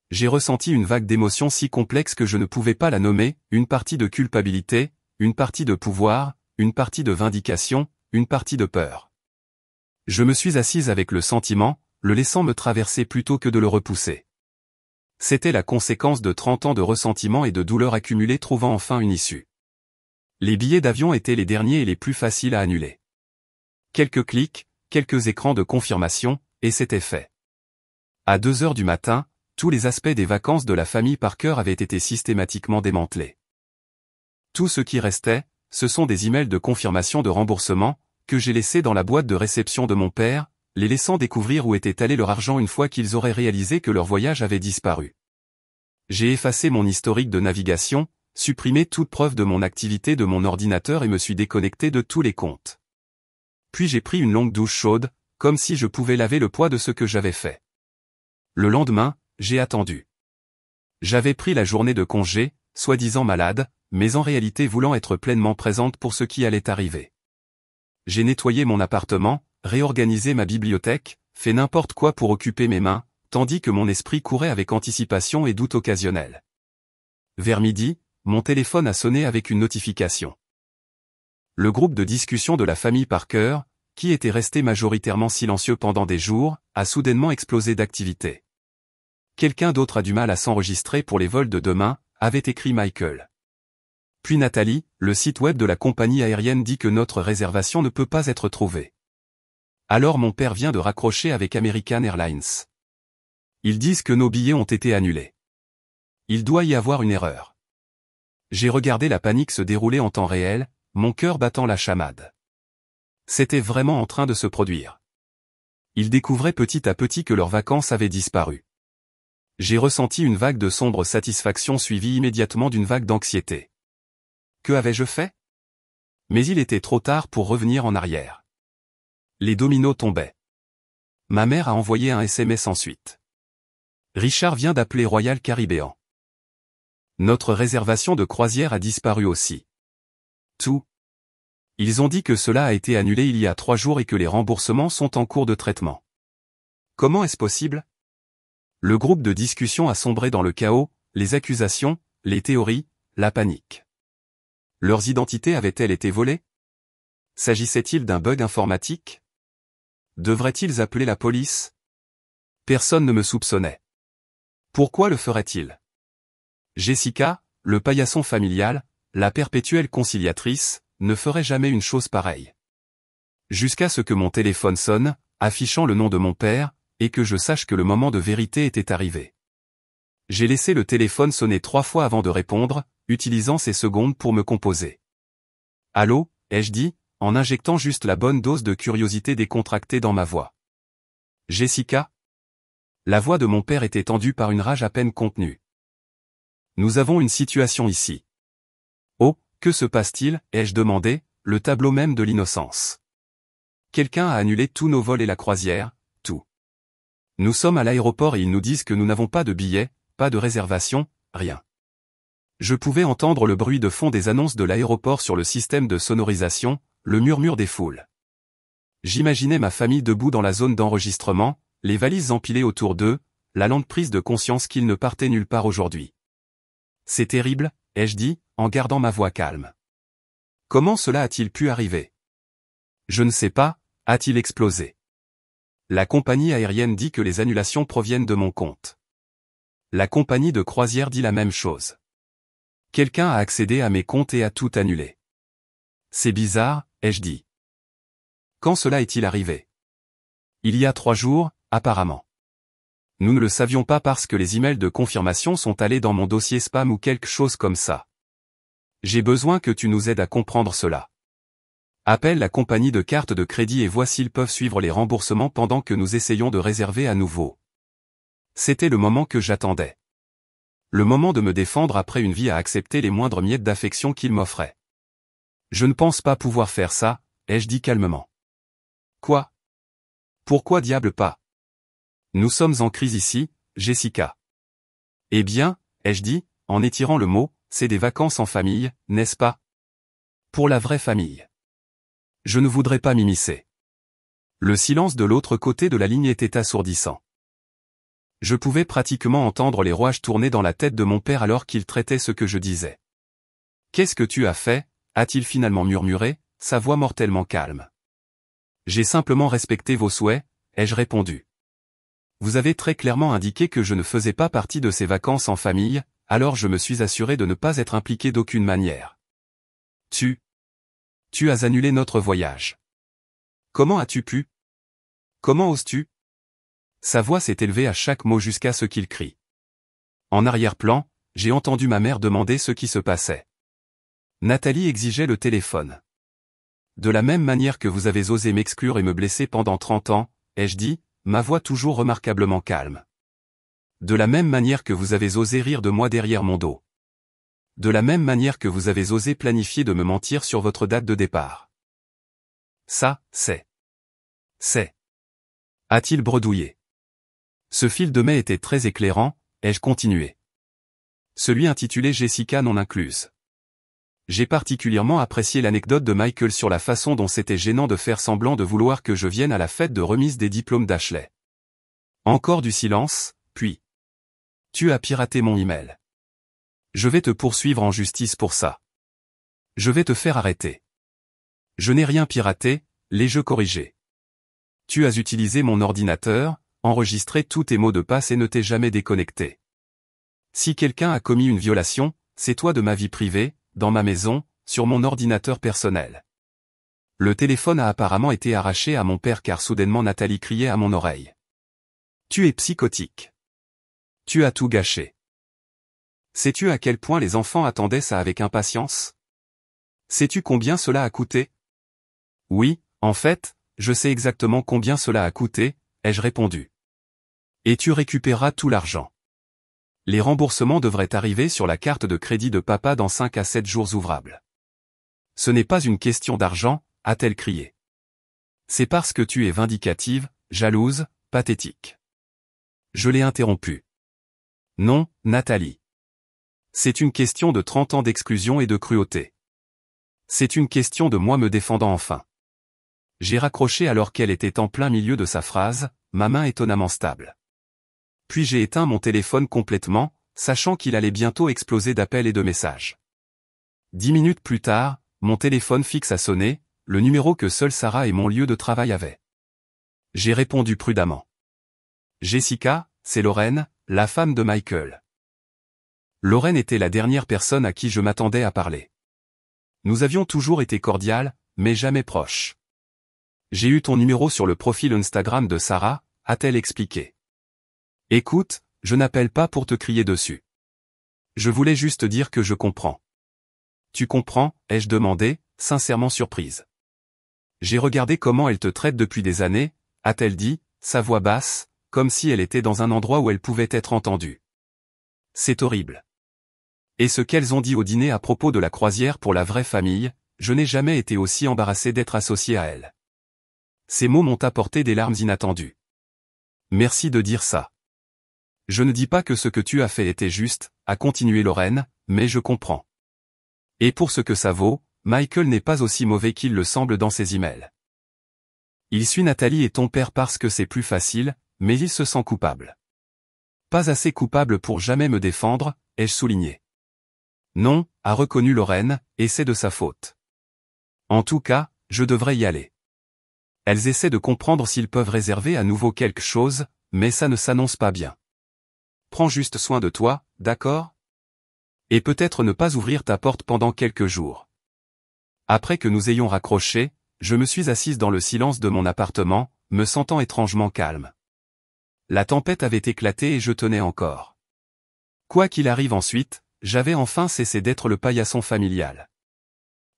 J'ai ressenti une vague d'émotions si complexe que je ne pouvais pas la nommer, une partie de culpabilité, une partie de pouvoir, une partie de vindication, une partie de peur. Je me suis assise avec le sentiment, le laissant me traverser plutôt que de le repousser. C'était la conséquence de 30 ans de ressentiment et de douleur accumulées trouvant enfin une issue. Les billets d'avion étaient les derniers et les plus faciles à annuler. Quelques clics, quelques écrans de confirmation, et c'était fait. À 2 heures du matin, tous les aspects des vacances de la famille Parker avaient été systématiquement démantelés. Tout ce qui restait, ce sont des emails de confirmation de remboursement, que j'ai laissés dans la boîte de réception de mon père, les laissant découvrir où était allé leur argent une fois qu'ils auraient réalisé que leur voyage avait disparu. J'ai effacé mon historique de navigation, supprimé toute preuve de mon activité de mon ordinateur et me suis déconnecté de tous les comptes. Puis j'ai pris une longue douche chaude, comme si je pouvais laver le poids de ce que j'avais fait. Le lendemain, j'ai attendu. J'avais pris la journée de congé, soi-disant malade, mais en réalité voulant être pleinement présente pour ce qui allait arriver. J'ai nettoyé mon appartement, réorganisé ma bibliothèque, fait n'importe quoi pour occuper mes mains, tandis que mon esprit courait avec anticipation et doute occasionnel. Vers midi, mon téléphone a sonné avec une notification. Le groupe de discussion de la famille Parker, qui était resté majoritairement silencieux pendant des jours, a soudainement explosé d'activité. Quelqu'un d'autre a du mal à s'enregistrer pour les vols de demain, avait écrit Michael. Puis Nathalie, le site web de la compagnie aérienne dit que notre réservation ne peut pas être trouvée. Alors mon père vient de raccrocher avec American Airlines. Ils disent que nos billets ont été annulés. Il doit y avoir une erreur. J'ai regardé la panique se dérouler en temps réel, mon cœur battant la chamade. C'était vraiment en train de se produire. Ils découvraient petit à petit que leurs vacances avaient disparu. J'ai ressenti une vague de sombre satisfaction suivie immédiatement d'une vague d'anxiété. Que avais-je fait? Mais il était trop tard pour revenir en arrière. Les dominos tombaient. Ma mère a envoyé un SMS ensuite. Richard vient d'appeler Royal Caribbean. Notre réservation de croisière a disparu aussi. Tout. Ils ont dit que cela a été annulé il y a 3 jours et que les remboursements sont en cours de traitement. Comment est-ce possible? Le groupe de discussion a sombré dans le chaos, les accusations, les théories, la panique. Leurs identités avaient-elles été volées? S'agissait-il d'un bug informatique? Devraient-ils appeler la police? Personne ne me soupçonnait. Pourquoi le ferait-il? Jessica, le paillasson familial, la perpétuelle conciliatrice, ne ferait jamais une chose pareille. Jusqu'à ce que mon téléphone sonne, affichant le nom de mon père, et que je sache que le moment de vérité était arrivé. J'ai laissé le téléphone sonner 3 fois avant de répondre, utilisant ces secondes pour me composer. Allô, ai-je dit, en injectant juste la bonne dose de curiosité décontractée dans ma voix. Jessica? La voix de mon père était tendue par une rage à peine contenue. Nous avons une situation ici. Oh, que se passe-t-il, ai-je demandé, le tableau même de l'innocence. Quelqu'un a annulé tous nos vols et la croisière, tout. Nous sommes à l'aéroport et ils nous disent que nous n'avons pas de billets, pas de réservation, rien. Je pouvais entendre le bruit de fond des annonces de l'aéroport sur le système de sonorisation, le murmure des foules. J'imaginais ma famille debout dans la zone d'enregistrement, les valises empilées autour d'eux, la lente prise de conscience qu'ils ne partaient nulle part aujourd'hui. C'est terrible, ai-je dit, en gardant ma voix calme. Comment cela a-t-il pu arriver? Je ne sais pas, a-t-il explosé. La compagnie aérienne dit que les annulations proviennent de mon compte. La compagnie de croisière dit la même chose. Quelqu'un a accédé à mes comptes et a tout annulé. C'est bizarre, ai-je dit. Quand cela est-il arrivé? Il y a 3 jours, apparemment. Nous ne le savions pas parce que les emails de confirmation sont allés dans mon dossier spam ou quelque chose comme ça. J'ai besoin que tu nous aides à comprendre cela. Appelle la compagnie de carte de crédit et vois s'ils peuvent suivre les remboursements pendant que nous essayons de réserver à nouveau. C'était le moment que j'attendais. Le moment de me défendre après une vie à accepter les moindres miettes d'affection qu'ils m'offraient. Je ne pense pas pouvoir faire ça, ai-je dit calmement. Quoi? Pourquoi diable pas? Nous sommes en crise ici, Jessica. Eh bien, ai-je dit, en étirant le mot, c'est des vacances en famille, n'est-ce pas? Pour la vraie famille. Je ne voudrais pas m'immiscer. Le silence de l'autre côté de la ligne était assourdissant. Je pouvais pratiquement entendre les rouages tourner dans la tête de mon père alors qu'il traitait ce que je disais. Qu'est-ce que tu as fait? A-t-il finalement murmuré, sa voix mortellement calme. J'ai simplement respecté vos souhaits, ai-je répondu. vous avez très clairement indiqué que je ne faisais pas partie de ces vacances en famille, alors je me suis assuré de ne pas être impliqué d'aucune manière. Tu as annulé notre voyage. Comment as-tu pu? Comment oses-tu? Sa voix s'est élevée à chaque mot jusqu'à ce qu'il crie. En arrière-plan, j'ai entendu ma mère demander ce qui se passait. Nathalie exigeait le téléphone. De la même manière que vous avez osé m'exclure et me blesser pendant 30 ans, ai-je dit, ma voix toujours remarquablement calme. De la même manière que vous avez osé rire de moi derrière mon dos. De la même manière que vous avez osé planifier de me mentir sur votre date de départ. Ça, c'est. A-t-il bredouillé. Ce fil de mai était très éclairant, ai-je continué. Celui intitulé Jessica non incluse. J'ai particulièrement apprécié l'anecdote de Michael sur la façon dont c'était gênant de faire semblant de vouloir que je vienne à la fête de remise des diplômes d'Ashley. Encore du silence, puis. Tu as piraté mon email. Je vais te poursuivre en justice pour ça. Je vais te faire arrêter. Je n'ai rien piraté, les jeux corrigés. Tu as utilisé mon ordinateur, enregistré tous tes mots de passe et ne t'es jamais déconnecté. Si quelqu'un a commis une violation, c'est toi de ma vie privée, dans ma maison, sur mon ordinateur personnel. Le téléphone a apparemment été arraché à mon père car soudainement Nathalie criait à mon oreille. Tu es psychotique. Tu as tout gâché. Sais-tu à quel point les enfants attendaient ça avec impatience? Sais-tu combien cela a coûté? Oui, en fait, je sais exactement combien cela a coûté, ai-je répondu. Et tu récupéreras tout l'argent. Les remboursements devraient arriver sur la carte de crédit de papa dans 5 à 7 jours ouvrables. Ce n'est pas une question d'argent, a-t-elle crié. C'est parce que tu es vindicative, jalouse, pathétique. Je l'ai interrompue. Non, Nathalie. C'est une question de 30 ans d'exclusion et de cruauté. C'est une question de moi me défendant enfin. J'ai raccroché alors qu'elle était en plein milieu de sa phrase, ma main étonnamment stable. Puis j'ai éteint mon téléphone complètement, sachant qu'il allait bientôt exploser d'appels et de messages. 10 minutes plus tard, mon téléphone fixe a sonné, le numéro que seule Sarah et mon lieu de travail avaient. J'ai répondu prudemment. Jessica, c'est Lorraine, la femme de Michael. Lorraine était la dernière personne à qui je m'attendais à parler. Nous avions toujours été cordiales, mais jamais proches. J'ai eu ton numéro sur le profil Instagram de Sarah, a-t-elle expliqué. Écoute, je n'appelle pas pour te crier dessus. Je voulais juste dire que je comprends. Tu comprends, ai-je demandé, sincèrement surprise. J'ai regardé comment elle te traite depuis des années, a-t-elle dit, sa voix basse, comme si elle était dans un endroit où elle pouvait être entendue. C'est horrible. Et ce qu'elles ont dit au dîner à propos de la croisière pour la vraie famille, je n'ai jamais été aussi embarrassé d'être associé à elle. Ces mots m'ont apporté des larmes inattendues. Merci de dire ça. Je ne dis pas que ce que tu as fait était juste, a continué Lorraine, mais je comprends. Et pour ce que ça vaut, Michael n'est pas aussi mauvais qu'il le semble dans ses emails. Il suit Nathalie et ton père parce que c'est plus facile, mais il se sent coupable. Pas assez coupable pour jamais me défendre, ai-je souligné. Non, a reconnu Lorraine, et c'est de sa faute. En tout cas, je devrais y aller. Elles essaient de comprendre s'ils peuvent réserver à nouveau quelque chose, mais ça ne s'annonce pas bien. Prends juste soin de toi, d'accord? Et peut-être ne pas ouvrir ta porte pendant quelques jours. Après que nous ayons raccroché, je me suis assise dans le silence de mon appartement, me sentant étrangement calme. La tempête avait éclaté et je tenais encore. Quoi qu'il arrive ensuite, j'avais enfin cessé d'être le paillasson familial.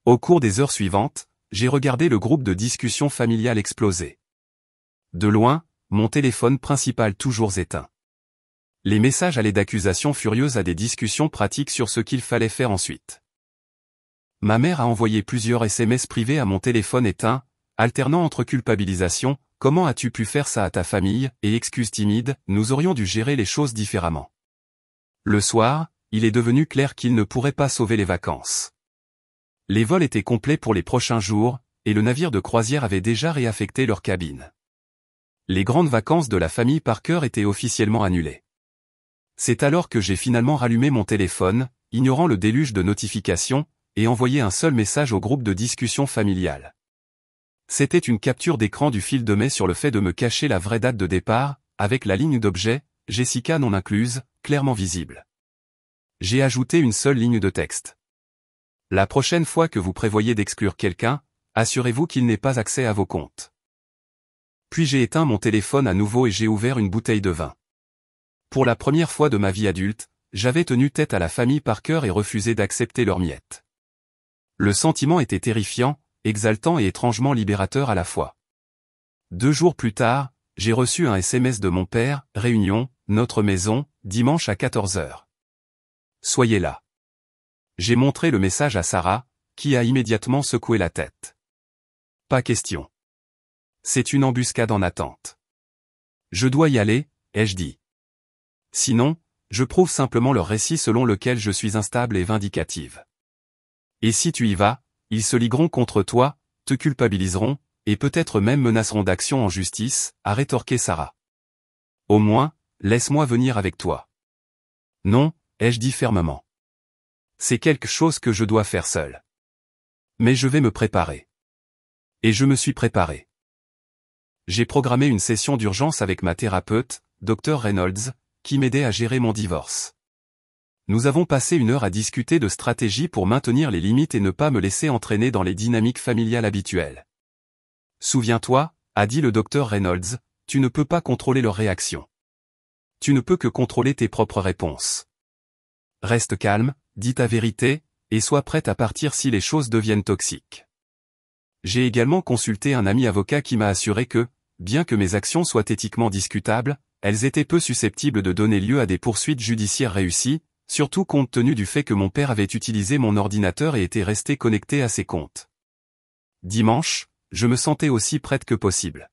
Au cours des heures suivantes, j'ai regardé le groupe de discussion familiale exploser. De loin, mon téléphone principal toujours éteint. Les messages allaient d'accusations furieuses à des discussions pratiques sur ce qu'il fallait faire ensuite. Ma mère a envoyé plusieurs SMS privés à mon téléphone éteint, alternant entre culpabilisation, comment as-tu pu faire ça à ta famille, et excuses timides, nous aurions dû gérer les choses différemment. Le soir, il est devenu clair qu'il ne pourrait pas sauver les vacances. Les vols étaient complets pour les prochains jours, et le navire de croisière avait déjà réaffecté leur cabine. Les grandes vacances de la famille Parker étaient officiellement annulées. C'est alors que j'ai finalement rallumé mon téléphone, ignorant le déluge de notifications, et envoyé un seul message au groupe de discussion familiale. C'était une capture d'écran du fil de mai sur le fait de me cacher la vraie date de départ, avec la ligne d'objet, Jessica non incluse, clairement visible. J'ai ajouté une seule ligne de texte. La prochaine fois que vous prévoyez d'exclure quelqu'un, assurez-vous qu'il n'ait pas accès à vos comptes. Puis j'ai éteint mon téléphone à nouveau et j'ai ouvert une bouteille de vin. Pour la première fois de ma vie adulte, j'avais tenu tête à la famille par cœur et refusé d'accepter leurs miettes. Le sentiment était terrifiant, exaltant et étrangement libérateur à la fois. 2 jours plus tard, j'ai reçu un SMS de mon père, réunion, notre maison, dimanche à 14 h. Soyez là. J'ai montré le message à Sarah, qui a immédiatement secoué la tête. Pas question. C'est une embuscade en attente. Je dois y aller, ai-je dit. Sinon, je prouve simplement leur récit selon lequel je suis instable et vindicative. Et si tu y vas, ils se ligueront contre toi, te culpabiliseront, et peut-être même menaceront d'action en justice, a rétorqué Sarah. Au moins, laisse-moi venir avec toi. Non, ai-je dit fermement. C'est quelque chose que je dois faire seul. Mais je vais me préparer. Et je me suis préparé. J'ai programmé une session d'urgence avec ma thérapeute, Dr Reynolds, qui m'aidait à gérer mon divorce. Nous avons passé 1 heure à discuter de stratégies pour maintenir les limites et ne pas me laisser entraîner dans les dynamiques familiales habituelles. Souviens-toi, a dit le Dr Reynolds, tu ne peux pas contrôler leurs réactions. Tu ne peux que contrôler tes propres réponses. Reste calme, dis ta vérité, et sois prête à partir si les choses deviennent toxiques. J'ai également consulté un ami avocat qui m'a assuré que, bien que mes actions soient éthiquement discutables, elles étaient peu susceptibles de donner lieu à des poursuites judiciaires réussies, surtout compte tenu du fait que mon père avait utilisé mon ordinateur et était resté connecté à ses comptes. Dimanche, je me sentais aussi prête que possible.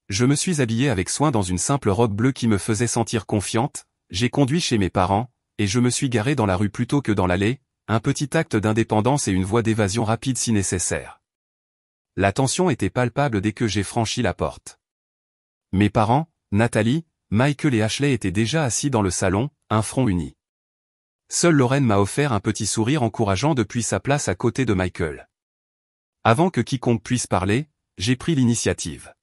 Je me suis habillée avec soin dans une simple robe bleue qui me faisait sentir confiante, j'ai conduit chez mes parents, et je me suis garé dans la rue plutôt que dans l'allée, un petit acte d'indépendance et une voie d'évasion rapide si nécessaire. La tension était palpable dès que j'ai franchi la porte. Mes parents, Nathalie, Michael et Ashley étaient déjà assis dans le salon, un front uni. Seule Lorraine m'a offert un petit sourire encourageant depuis sa place à côté de Michael. Avant que quiconque puisse parler, j'ai pris l'initiative.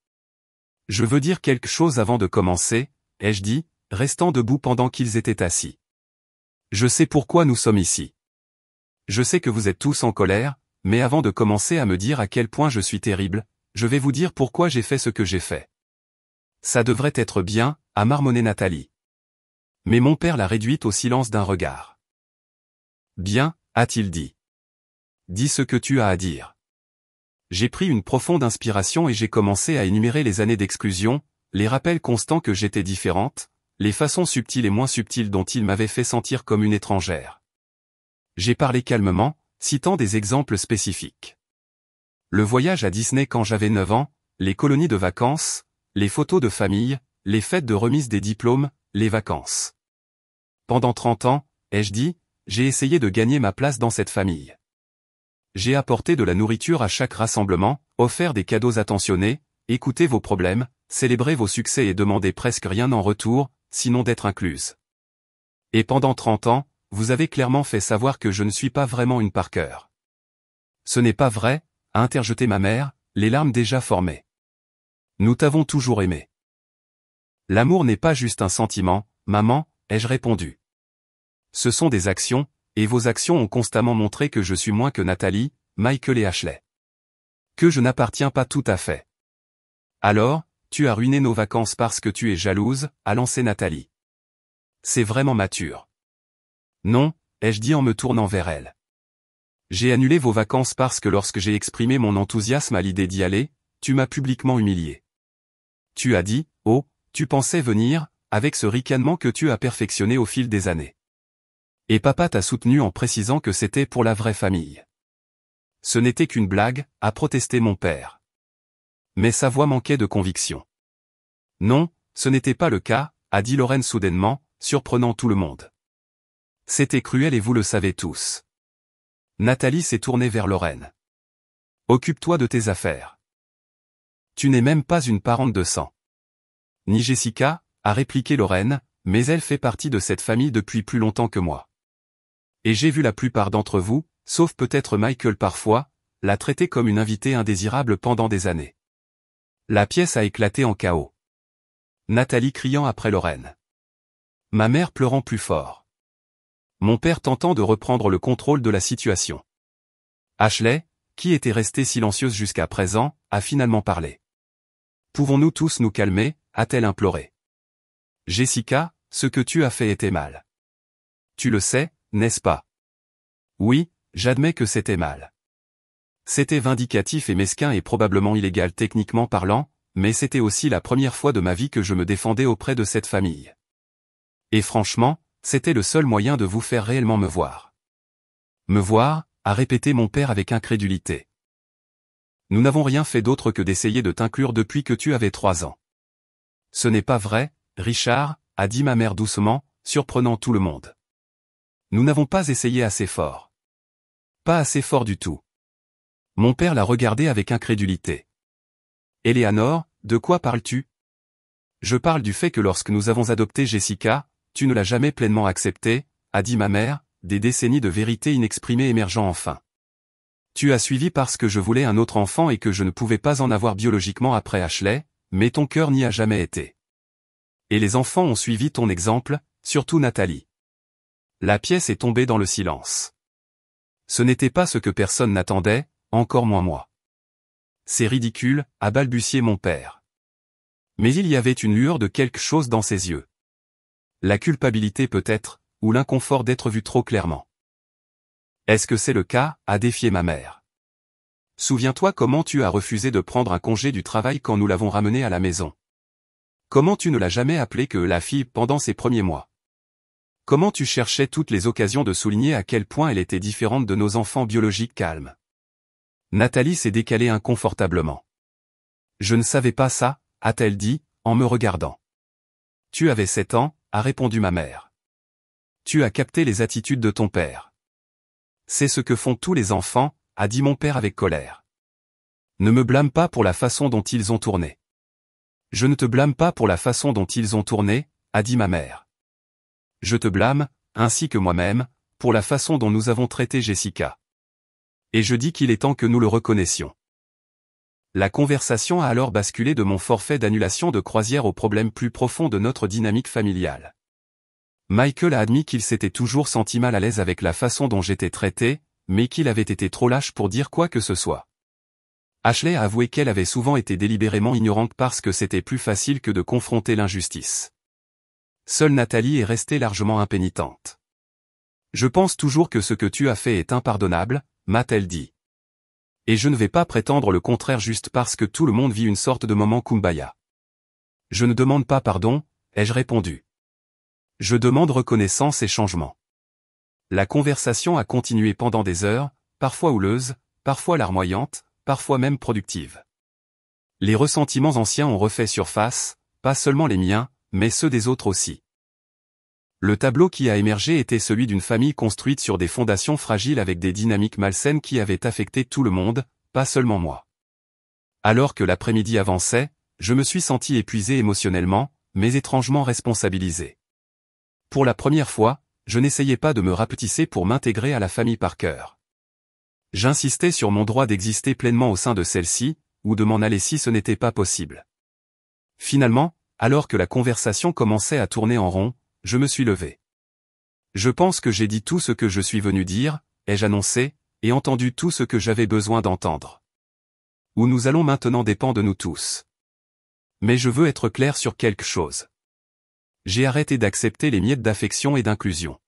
Je veux dire quelque chose avant de commencer, ai-je dit, restant debout pendant qu'ils étaient assis. Je sais pourquoi nous sommes ici. Je sais que vous êtes tous en colère, mais avant de commencer à me dire à quel point je suis terrible, je vais vous dire pourquoi j'ai fait ce que j'ai fait. Ça devrait être bien, a marmonné Nathalie. Mais mon père l'a réduite au silence d'un regard. Bien, a-t-il dit. Dis ce que tu as à dire. J'ai pris une profonde inspiration et j'ai commencé à énumérer les années d'exclusion, les rappels constants que j'étais différente, les façons subtiles et moins subtiles dont il m'avait fait sentir comme une étrangère. J'ai parlé calmement, citant des exemples spécifiques. Le voyage à Disney quand j'avais 9 ans, les colonies de vacances, les photos de famille, les fêtes de remise des diplômes, les vacances. Pendant 30 ans, ai-je dit, j'ai essayé de gagner ma place dans cette famille. J'ai apporté de la nourriture à chaque rassemblement, offert des cadeaux attentionnés, écouté vos problèmes, célébré vos succès et demandé presque rien en retour, sinon d'être incluse. Et pendant 30 ans, vous avez clairement fait savoir que je ne suis pas vraiment une Parker. Ce n'est pas vrai, a interjeté ma mère, les larmes déjà formées. Nous t'avons toujours aimé. L'amour n'est pas juste un sentiment, maman, ai-je répondu. Ce sont des actions, et vos actions ont constamment montré que je suis moins que Nathalie, Michael et Ashley. Que je n'appartiens pas tout à fait. Alors, tu as ruiné nos vacances parce que tu es jalouse, a lancé Nathalie. C'est vraiment mature. Non, ai-je dit en me tournant vers elle. J'ai annulé vos vacances parce que lorsque j'ai exprimé mon enthousiasme à l'idée d'y aller, tu m'as publiquement humilié. Tu as dit, oh, tu pensais venir, avec ce ricanement que tu as perfectionné au fil des années. Et papa t'a soutenu en précisant que c'était pour la vraie famille. Ce n'était qu'une blague, a protesté mon père. Mais sa voix manquait de conviction. Non, ce n'était pas le cas, a dit Lorraine soudainement, surprenant tout le monde. C'était cruel et vous le savez tous. Nathalie s'est tournée vers Lorraine. Occupe-toi de tes affaires. Tu n'es même pas une parente de sang. Ni Jessica, a répliqué Lorraine, mais elle fait partie de cette famille depuis plus longtemps que moi. Et j'ai vu la plupart d'entre vous, sauf peut-être Michael parfois, la traiter comme une invitée indésirable pendant des années. La pièce a éclaté en chaos. Nathalie criant après Lorraine. Ma mère pleurant plus fort. Mon père tentant de reprendre le contrôle de la situation. Ashley, qui était restée silencieuse jusqu'à présent, a finalement parlé. Pouvons-nous tous nous calmer, a-t-elle imploré. Jessica, ce que tu as fait était mal. Tu le sais, n'est-ce pas? Oui, j'admets que c'était mal. C'était vindicatif et mesquin et probablement illégal techniquement parlant, mais c'était aussi la première fois de ma vie que je me défendais auprès de cette famille. Et franchement, c'était le seul moyen de vous faire réellement me voir. Me voir, a répété mon père avec incrédulité. Nous n'avons rien fait d'autre que d'essayer de t'inclure depuis que tu avais 3 ans. Ce n'est pas vrai, Richard, a dit ma mère doucement, surprenant tout le monde. Nous n'avons pas essayé assez fort. Pas assez fort du tout. Mon père l'a regardé avec incrédulité. Éléanore, de quoi parles-tu? Je parle du fait que lorsque nous avons adopté Jessica, tu ne l'as jamais pleinement acceptée, a dit ma mère, des décennies de vérité inexprimée émergeant enfin. Tu as suivi parce que je voulais un autre enfant et que je ne pouvais pas en avoir biologiquement après Ashley, mais ton cœur n'y a jamais été. Et les enfants ont suivi ton exemple, surtout Nathalie. La pièce est tombée dans le silence. Ce n'était pas ce que personne n'attendait, encore moins moi. C'est ridicule, a balbutié mon père. Mais il y avait une lueur de quelque chose dans ses yeux. La culpabilité peut-être, ou l'inconfort d'être vu trop clairement. Est-ce que c'est le cas, a défié ma mère. Souviens-toi comment tu as refusé de prendre un congé du travail quand nous l'avons ramenée à la maison. Comment tu ne l'as jamais appelée que la fille pendant ses premiers mois. Comment tu cherchais toutes les occasions de souligner à quel point elle était différente de nos enfants biologiques calmes. Nathalie s'est décalée inconfortablement. Je ne savais pas ça, a-t-elle dit, en me regardant. Tu avais 7 ans, a répondu ma mère. Tu as capté les attitudes de ton père. C'est ce que font tous les enfants, a dit mon père avec colère. Ne me blâme pas pour la façon dont ils ont tourné. Je ne te blâme pas pour la façon dont ils ont tourné, a dit ma mère. Je te blâme, ainsi que moi-même, pour la façon dont nous avons traité Jessica. Et je dis qu'il est temps que nous le reconnaissions. La conversation a alors basculé de mon forfait d'annulation de croisière au problème plus profond de notre dynamique familiale. Michael a admis qu'il s'était toujours senti mal à l'aise avec la façon dont j'étais traité, mais qu'il avait été trop lâche pour dire quoi que ce soit. Ashley a avoué qu'elle avait souvent été délibérément ignorante parce que c'était plus facile que de confronter l'injustice. Seule Nathalie est restée largement impénitente. Je pense toujours que ce que tu as fait est impardonnable, m'a-t-elle dit. Et je ne vais pas prétendre le contraire juste parce que tout le monde vit une sorte de moment kumbaya. Je ne demande pas pardon, ai-je répondu. Je demande reconnaissance et changement. La conversation a continué pendant des heures, parfois houleuses, parfois larmoyantes, parfois même productives. Les ressentiments anciens ont refait surface, pas seulement les miens, mais ceux des autres aussi. Le tableau qui a émergé était celui d'une famille construite sur des fondations fragiles avec des dynamiques malsaines qui avaient affecté tout le monde, pas seulement moi. Alors que l'après-midi avançait, je me suis senti épuisé émotionnellement, mais étrangement responsabilisé. Pour la première fois, je n'essayais pas de me rapetisser pour m'intégrer à la famille Parker. J'insistais sur mon droit d'exister pleinement au sein de celle-ci, ou de m'en aller si ce n'était pas possible. Finalement, alors que la conversation commençait à tourner en rond, je me suis levé. Je pense que j'ai dit tout ce que je suis venu dire, ai-je annoncé, et entendu tout ce que j'avais besoin d'entendre. Où nous allons maintenant dépend de nous tous. Mais je veux être clair sur quelque chose. J'ai arrêté d'accepter les miettes d'affection et d'inclusion.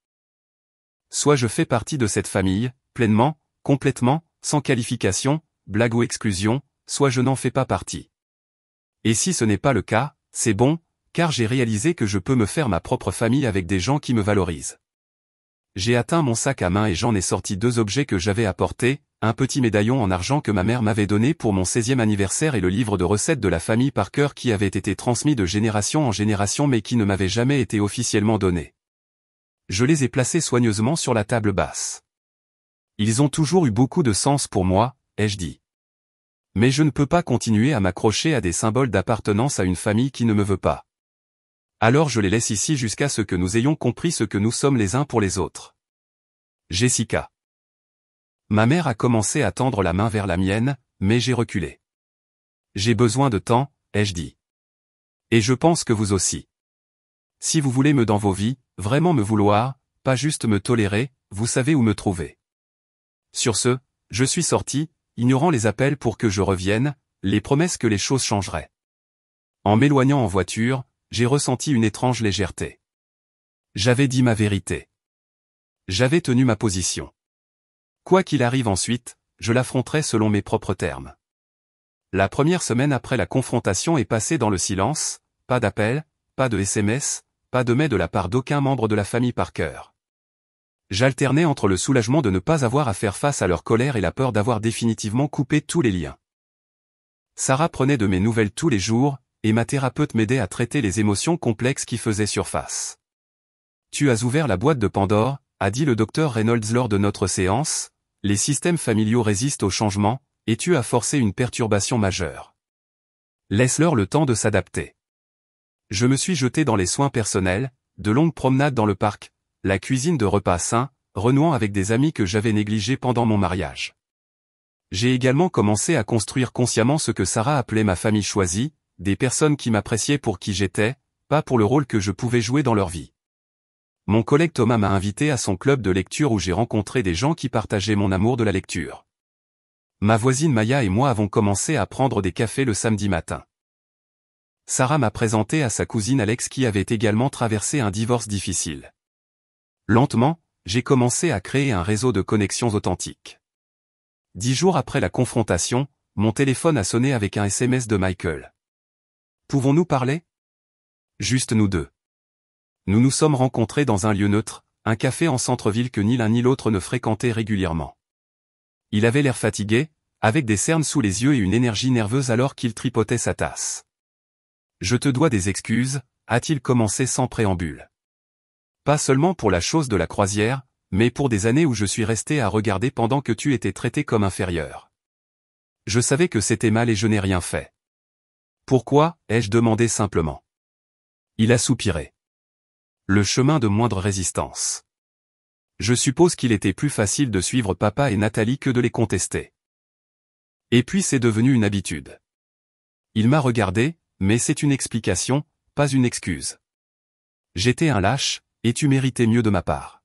Soit je fais partie de cette famille, pleinement, complètement, sans qualification, blague ou exclusion, soit je n'en fais pas partie. Et si ce n'est pas le cas, c'est bon, car j'ai réalisé que je peux me faire ma propre famille avec des gens qui me valorisent. J'ai atteint mon sac à main et j'en ai sorti 2 objets que j'avais apportés, un petit médaillon en argent que ma mère m'avait donné pour mon 16e anniversaire et le livre de recettes de la famille Parker qui avait été transmis de génération en génération mais qui ne m'avait jamais été officiellement donné. Je les ai placés soigneusement sur la table basse. Ils ont toujours eu beaucoup de sens pour moi, ai-je dit. Mais je ne peux pas continuer à m'accrocher à des symboles d'appartenance à une famille qui ne me veut pas. Alors je les laisse ici jusqu'à ce que nous ayons compris ce que nous sommes les uns pour les autres. Jessica. Ma mère a commencé à tendre la main vers la mienne, mais j'ai reculé. J'ai besoin de temps, ai-je dit. Et je pense que vous aussi. Si vous voulez me dans vos vies, vraiment me vouloir, pas juste me tolérer, vous savez où me trouver. Sur ce, je suis sorti, ignorant les appels pour que je revienne, les promesses que les choses changeraient. En m'éloignant en voiture, j'ai ressenti une étrange légèreté. J'avais dit ma vérité. J'avais tenu ma position. Quoi qu'il arrive ensuite, je l'affronterai selon mes propres termes. La première semaine après la confrontation est passée dans le silence, pas d'appel, pas de SMS, pas de mail de la part d'aucun membre de la famille Parker. J'alternais entre le soulagement de ne pas avoir à faire face à leur colère et la peur d'avoir définitivement coupé tous les liens. Sarah prenait de mes nouvelles tous les jours, et ma thérapeute m'aidait à traiter les émotions complexes qui faisaient surface. Tu as ouvert la boîte de Pandore, a dit le docteur Reynolds lors de notre séance, les systèmes familiaux résistent au changement, et tu as forcé une perturbation majeure. Laisse-leur le temps de s'adapter. Je me suis jeté dans les soins personnels, de longues promenades dans le parc, la cuisine de repas sains, renouant avec des amis que j'avais négligés pendant mon mariage. J'ai également commencé à construire consciemment ce que Sarah appelait ma famille choisie, des personnes qui m'appréciaient pour qui j'étais, pas pour le rôle que je pouvais jouer dans leur vie. Mon collègue Thomas m'a invité à son club de lecture où j'ai rencontré des gens qui partageaient mon amour de la lecture. Ma voisine Maya et moi avons commencé à prendre des cafés le samedi matin. Sarah m'a présenté à sa cousine Alex qui avait également traversé un divorce difficile. Lentement, j'ai commencé à créer un réseau de connexions authentiques. 10 jours après la confrontation, mon téléphone a sonné avec un SMS de Michael. Pouvons-nous parler? Juste nous deux. Nous nous sommes rencontrés dans un lieu neutre, un café en centre-ville que ni l'un ni l'autre ne fréquentait régulièrement. Il avait l'air fatigué, avec des cernes sous les yeux et une énergie nerveuse alors qu'il tripotait sa tasse. Je te dois des excuses, a-t-il commencé sans préambule. Pas seulement pour la chose de la croisière, mais pour des années où je suis resté à regarder pendant que tu étais traité comme inférieur. Je savais que c'était mal et je n'ai rien fait. Pourquoi, ai-je demandé simplement. Il a soupiré. Le chemin de moindre résistance. Je suppose qu'il était plus facile de suivre papa et Nathalie que de les contester. Et puis c'est devenu une habitude. Il m'a regardé, mais c'est une explication, pas une excuse. J'étais un lâche, et tu méritais mieux de ma part.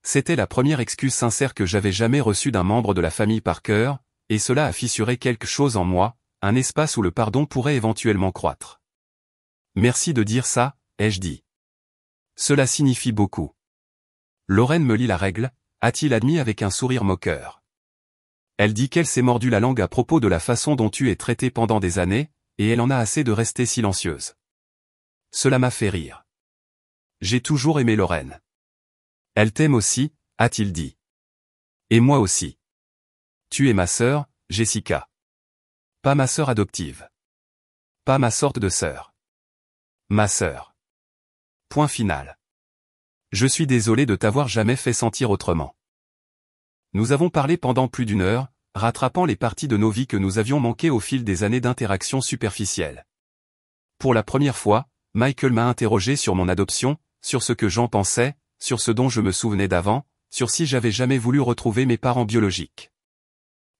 C'était la première excuse sincère que j'avais jamais reçue d'un membre de la famille Parker, et cela a fissuré quelque chose en moi, un espace où le pardon pourrait éventuellement croître. Merci de dire ça, ai-je dit. Cela signifie beaucoup. Lorraine me lit la règle, a-t-il admis avec un sourire moqueur. Elle dit qu'elle s'est mordu la langue à propos de la façon dont tu es traité pendant des années, et elle en a assez de rester silencieuse. Cela m'a fait rire. J'ai toujours aimé Lorraine. Elle t'aime aussi, a-t-il dit. Et moi aussi. Tu es ma sœur, Jessica. Pas ma sœur adoptive. Pas ma sorte de sœur. Ma sœur. Point final. Je suis désolé de t'avoir jamais fait sentir autrement. Nous avons parlé pendant plus d'une heure, rattrapant les parties de nos vies que nous avions manquées au fil des années d'interactions superficielles. Pour la première fois, Michael m'a interrogé sur mon adoption, sur ce que j'en pensais, sur ce dont je me souvenais d'avant, sur si j'avais jamais voulu retrouver mes parents biologiques.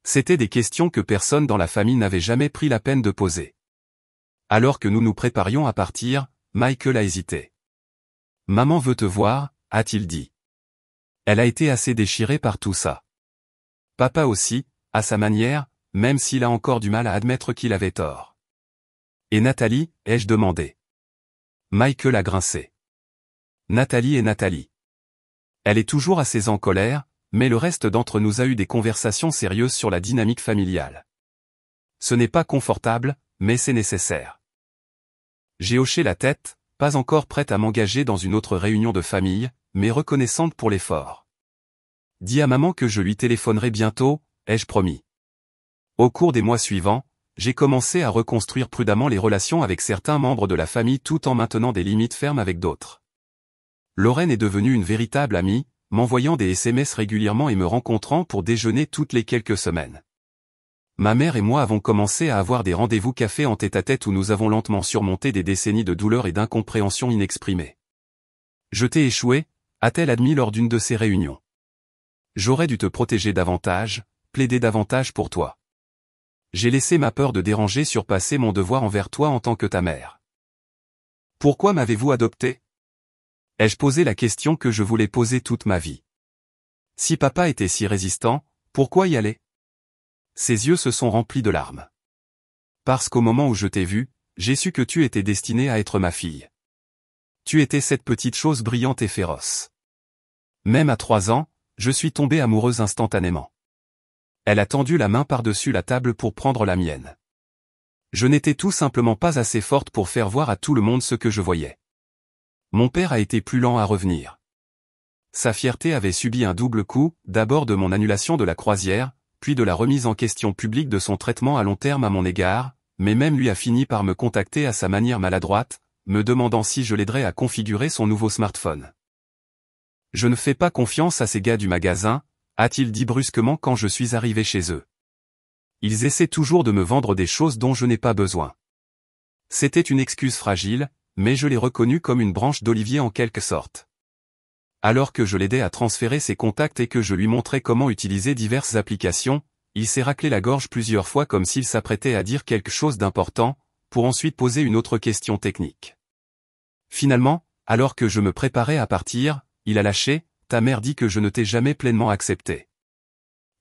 C'étaient des questions que personne dans la famille n'avait jamais pris la peine de poser. Alors que nous nous préparions à partir, Michael a hésité. « Maman veut te voir », a-t-il dit. Elle a été assez déchirée par tout ça. Papa aussi, à sa manière, même s'il a encore du mal à admettre qu'il avait tort. Et Nathalie, ai-je demandé. Michael a grincé. Nathalie est Nathalie. Elle est toujours assez en colère, mais le reste d'entre nous a eu des conversations sérieuses sur la dynamique familiale. Ce n'est pas confortable, mais c'est nécessaire. J'ai hoché la tête, pas encore prête à m'engager dans une autre réunion de famille, mais reconnaissante pour l'effort. Dis à maman que je lui téléphonerai bientôt, ai-je promis. Au cours des mois suivants, j'ai commencé à reconstruire prudemment les relations avec certains membres de la famille tout en maintenant des limites fermes avec d'autres. Lorraine est devenue une véritable amie, m'envoyant des SMS régulièrement et me rencontrant pour déjeuner toutes les quelques semaines. Ma mère et moi avons commencé à avoir des rendez-vous café en tête-à-tête où nous avons lentement surmonté des décennies de douleur et d'incompréhension inexprimée. Je t'ai échoué, a-t-elle admis lors d'une de ces réunions. J'aurais dû te protéger davantage, plaider davantage pour toi. J'ai laissé ma peur de déranger surpasser mon devoir envers toi en tant que ta mère. Pourquoi m'avez-vous adopté? Ai-je posé la question que je voulais poser toute ma vie? Si papa était si résistant, pourquoi y aller? Ses yeux se sont remplis de larmes. Parce qu'au moment où je t'ai vu, j'ai su que tu étais destinée à être ma fille. Tu étais cette petite chose brillante et féroce. Même à 3 ans, je suis tombée amoureuse instantanément. Elle a tendu la main par-dessus la table pour prendre la mienne. Je n'étais tout simplement pas assez forte pour faire voir à tout le monde ce que je voyais. Mon père a été plus lent à revenir. Sa fierté avait subi un double coup, d'abord de mon annulation de la croisière, puis de la remise en question publique de son traitement à long terme à mon égard, mais même lui a fini par me contacter à sa manière maladroite, me demandant si je l'aiderais à configurer son nouveau smartphone. Je ne fais pas confiance à ces gars du magasin, a-t-il dit brusquement quand je suis arrivé chez eux. Ils essaient toujours de me vendre des choses dont je n'ai pas besoin. C'était une excuse fragile, mais je l'ai reconnue comme une branche d'olivier en quelque sorte. Alors que je l'aidais à transférer ses contacts et que je lui montrais comment utiliser diverses applications, il s'est raclé la gorge plusieurs fois comme s'il s'apprêtait à dire quelque chose d'important, pour ensuite poser une autre question technique. Finalement, alors que je me préparais à partir, il a lâché, « Ta mère dit que je ne t'ai jamais pleinement accepté.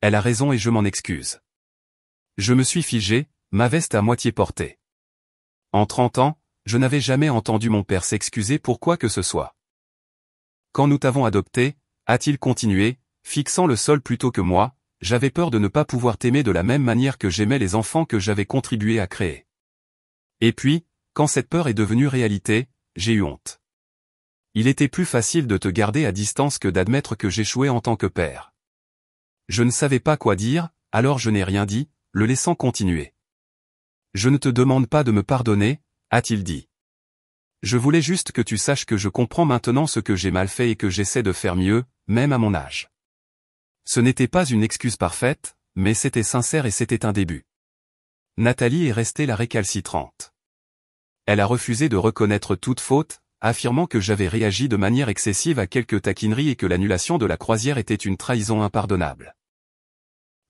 Elle a raison et je m'en excuse. » Je me suis figé, ma veste à moitié portée. En 30 ans, je n'avais jamais entendu mon père s'excuser pour quoi que ce soit. Quand nous t'avons adopté, a-t-il continué, fixant le sol plutôt que moi, j'avais peur de ne pas pouvoir t'aimer de la même manière que j'aimais les enfants que j'avais contribué à créer. Et puis, quand cette peur est devenue réalité, j'ai eu honte. Il était plus facile de te garder à distance que d'admettre que j'échouais en tant que père. Je ne savais pas quoi dire, alors je n'ai rien dit, le laissant continuer. Je ne te demande pas de me pardonner, a-t-il dit. Je voulais juste que tu saches que je comprends maintenant ce que j'ai mal fait et que j'essaie de faire mieux, même à mon âge. Ce n'était pas une excuse parfaite, mais c'était sincère et c'était un début. Nathalie est restée la récalcitrante. Elle a refusé de reconnaître toute faute, affirmant que j'avais réagi de manière excessive à quelques taquineries et que l'annulation de la croisière était une trahison impardonnable.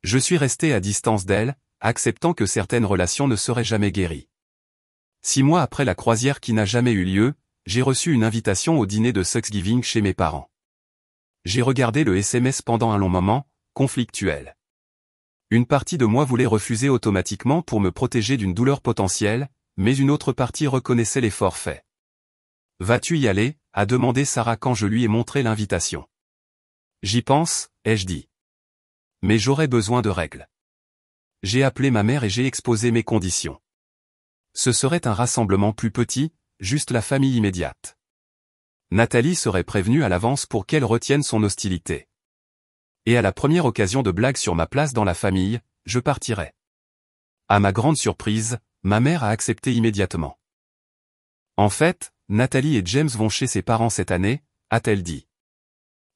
Je suis resté à distance d'elle, acceptant que certaines relations ne seraient jamais guéries. 6 mois après la croisière qui n'a jamais eu lieu, j'ai reçu une invitation au dîner de Thanksgiving chez mes parents. J'ai regardé le SMS pendant un long moment, conflictuel. Une partie de moi voulait refuser automatiquement pour me protéger d'une douleur potentielle, mais une autre partie reconnaissait l'effort fait. « Vas-tu y aller ?» a demandé Sarah quand je lui ai montré l'invitation. « J'y pense », ai-je dit. « Mais j'aurais besoin de règles. » J'ai appelé ma mère et j'ai exposé mes conditions. Ce serait un rassemblement plus petit, juste la famille immédiate. Nathalie serait prévenue à l'avance pour qu'elle retienne son hostilité. Et à la première occasion de blague sur ma place dans la famille, je partirais. À ma grande surprise, ma mère a accepté immédiatement. En fait, Nathalie et James vont chez ses parents cette année, a-t-elle dit.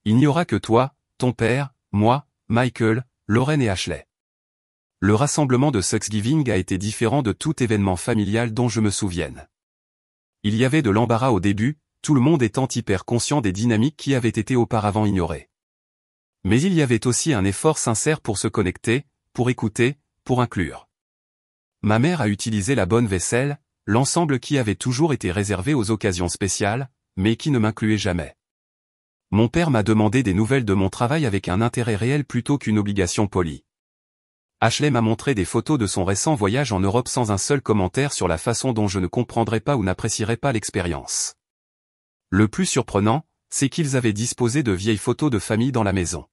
Il n'y aura que toi, ton père, moi, Michael, Lauren et Ashley. Le rassemblement de Thanksgiving a été différent de tout événement familial dont je me souvienne. Il y avait de l'embarras au début, tout le monde étant hyper conscient des dynamiques qui avaient été auparavant ignorées. Mais il y avait aussi un effort sincère pour se connecter, pour écouter, pour inclure. Ma mère a utilisé la bonne vaisselle, l'ensemble qui avait toujours été réservé aux occasions spéciales, mais qui ne m'incluait jamais. Mon père m'a demandé des nouvelles de mon travail avec un intérêt réel plutôt qu'une obligation polie. Ashley m'a montré des photos de son récent voyage en Europe sans un seul commentaire sur la façon dont je ne comprendrais pas ou n'apprécierais pas l'expérience. Le plus surprenant, c'est qu'ils avaient disposé de vieilles photos de famille dans la maison.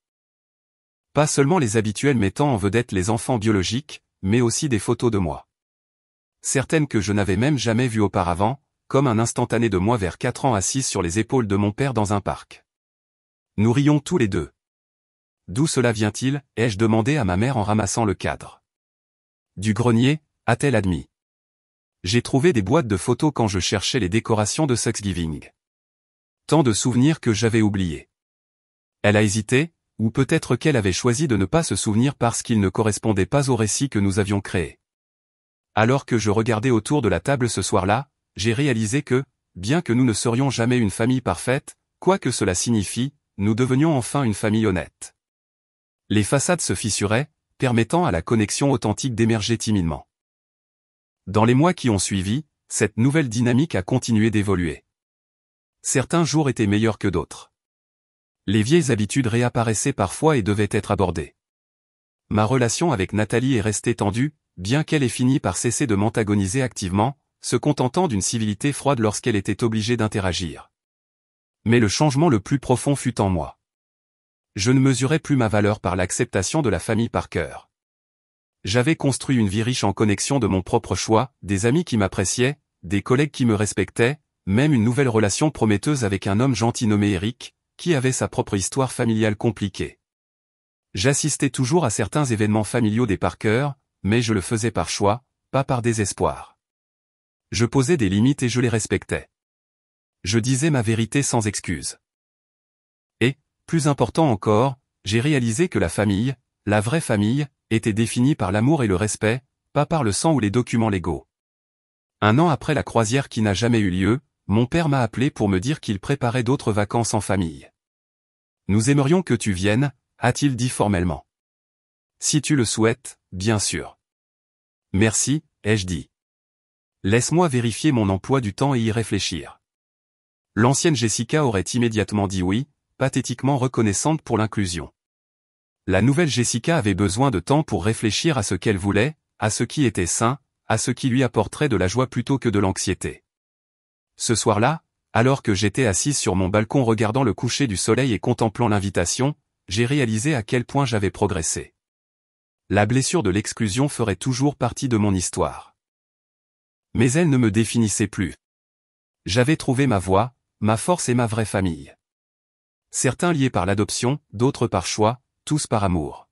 Pas seulement les habituelles mettant en vedette les enfants biologiques, mais aussi des photos de moi. Certaines que je n'avais même jamais vues auparavant, comme un instantané de moi vers 4 ans assise sur les épaules de mon père dans un parc. Nous rions tous les deux. D'où cela vient-il, ai-je demandé à ma mère en ramassant le cadre. Du grenier, a-t-elle admis. J'ai trouvé des boîtes de photos quand je cherchais les décorations de Thanksgiving. Tant de souvenirs que j'avais oubliés. Elle a hésité, ou peut-être qu'elle avait choisi de ne pas se souvenir parce qu'il ne correspondait pas au récit que nous avions créé. Alors que je regardais autour de la table ce soir-là, j'ai réalisé que, bien que nous ne serions jamais une famille parfaite, quoi que cela signifie, nous devenions enfin une famille honnête. Les façades se fissuraient, permettant à la connexion authentique d'émerger timidement. Dans les mois qui ont suivi, cette nouvelle dynamique a continué d'évoluer. Certains jours étaient meilleurs que d'autres. Les vieilles habitudes réapparaissaient parfois et devaient être abordées. Ma relation avec Nathalie est restée tendue, bien qu'elle ait fini par cesser de m'antagoniser activement, se contentant d'une civilité froide lorsqu'elle était obligée d'interagir. Mais le changement le plus profond fut en moi. Je ne mesurais plus ma valeur par l'acceptation de la famille Parker. J'avais construit une vie riche en connexions de mon propre choix, des amis qui m'appréciaient, des collègues qui me respectaient, même une nouvelle relation prometteuse avec un homme gentil nommé Eric, qui avait sa propre histoire familiale compliquée. J'assistais toujours à certains événements familiaux des Parker, mais je le faisais par choix, pas par désespoir. Je posais des limites et je les respectais. Je disais ma vérité sans excuse. Et, plus important encore, j'ai réalisé que la famille, la vraie famille, était définie par l'amour et le respect, pas par le sang ou les documents légaux. Un an après la croisière qui n'a jamais eu lieu, mon père m'a appelé pour me dire qu'il préparait d'autres vacances en famille. Nous aimerions que tu viennes, a-t-il dit formellement. Si tu le souhaites, bien sûr. Merci, ai-je dit. Laisse-moi vérifier mon emploi du temps et y réfléchir. L'ancienne Jessica aurait immédiatement dit oui, pathétiquement reconnaissante pour l'inclusion. La nouvelle Jessica avait besoin de temps pour réfléchir à ce qu'elle voulait, à ce qui était sain, à ce qui lui apporterait de la joie plutôt que de l'anxiété. Ce soir-là, alors que j'étais assise sur mon balcon regardant le coucher du soleil et contemplant l'invitation, j'ai réalisé à quel point j'avais progressé. La blessure de l'exclusion ferait toujours partie de mon histoire. Mais elle ne me définissait plus. J'avais trouvé ma voie, ma force et ma vraie famille. Certains liés par l'adoption, d'autres par choix, tous par amour.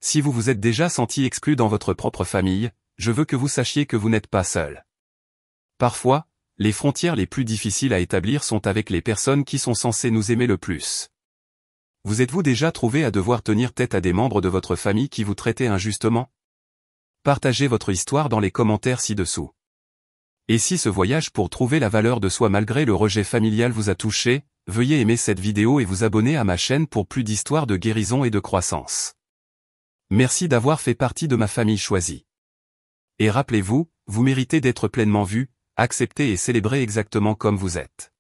Si vous vous êtes déjà senti exclu dans votre propre famille, je veux que vous sachiez que vous n'êtes pas seul. Parfois, les frontières les plus difficiles à établir sont avec les personnes qui sont censées nous aimer le plus. Vous êtes-vous déjà trouvé à devoir tenir tête à des membres de votre famille qui vous traitaient injustement? Partagez votre histoire dans les commentaires ci-dessous. Et si ce voyage pour trouver la valeur de soi malgré le rejet familial vous a touché, veuillez aimer cette vidéo et vous abonner à ma chaîne pour plus d'histoires de guérison et de croissance. Merci d'avoir fait partie de ma famille choisie. Et rappelez-vous, vous méritez d'être pleinement vu, accepté et célébré exactement comme vous êtes.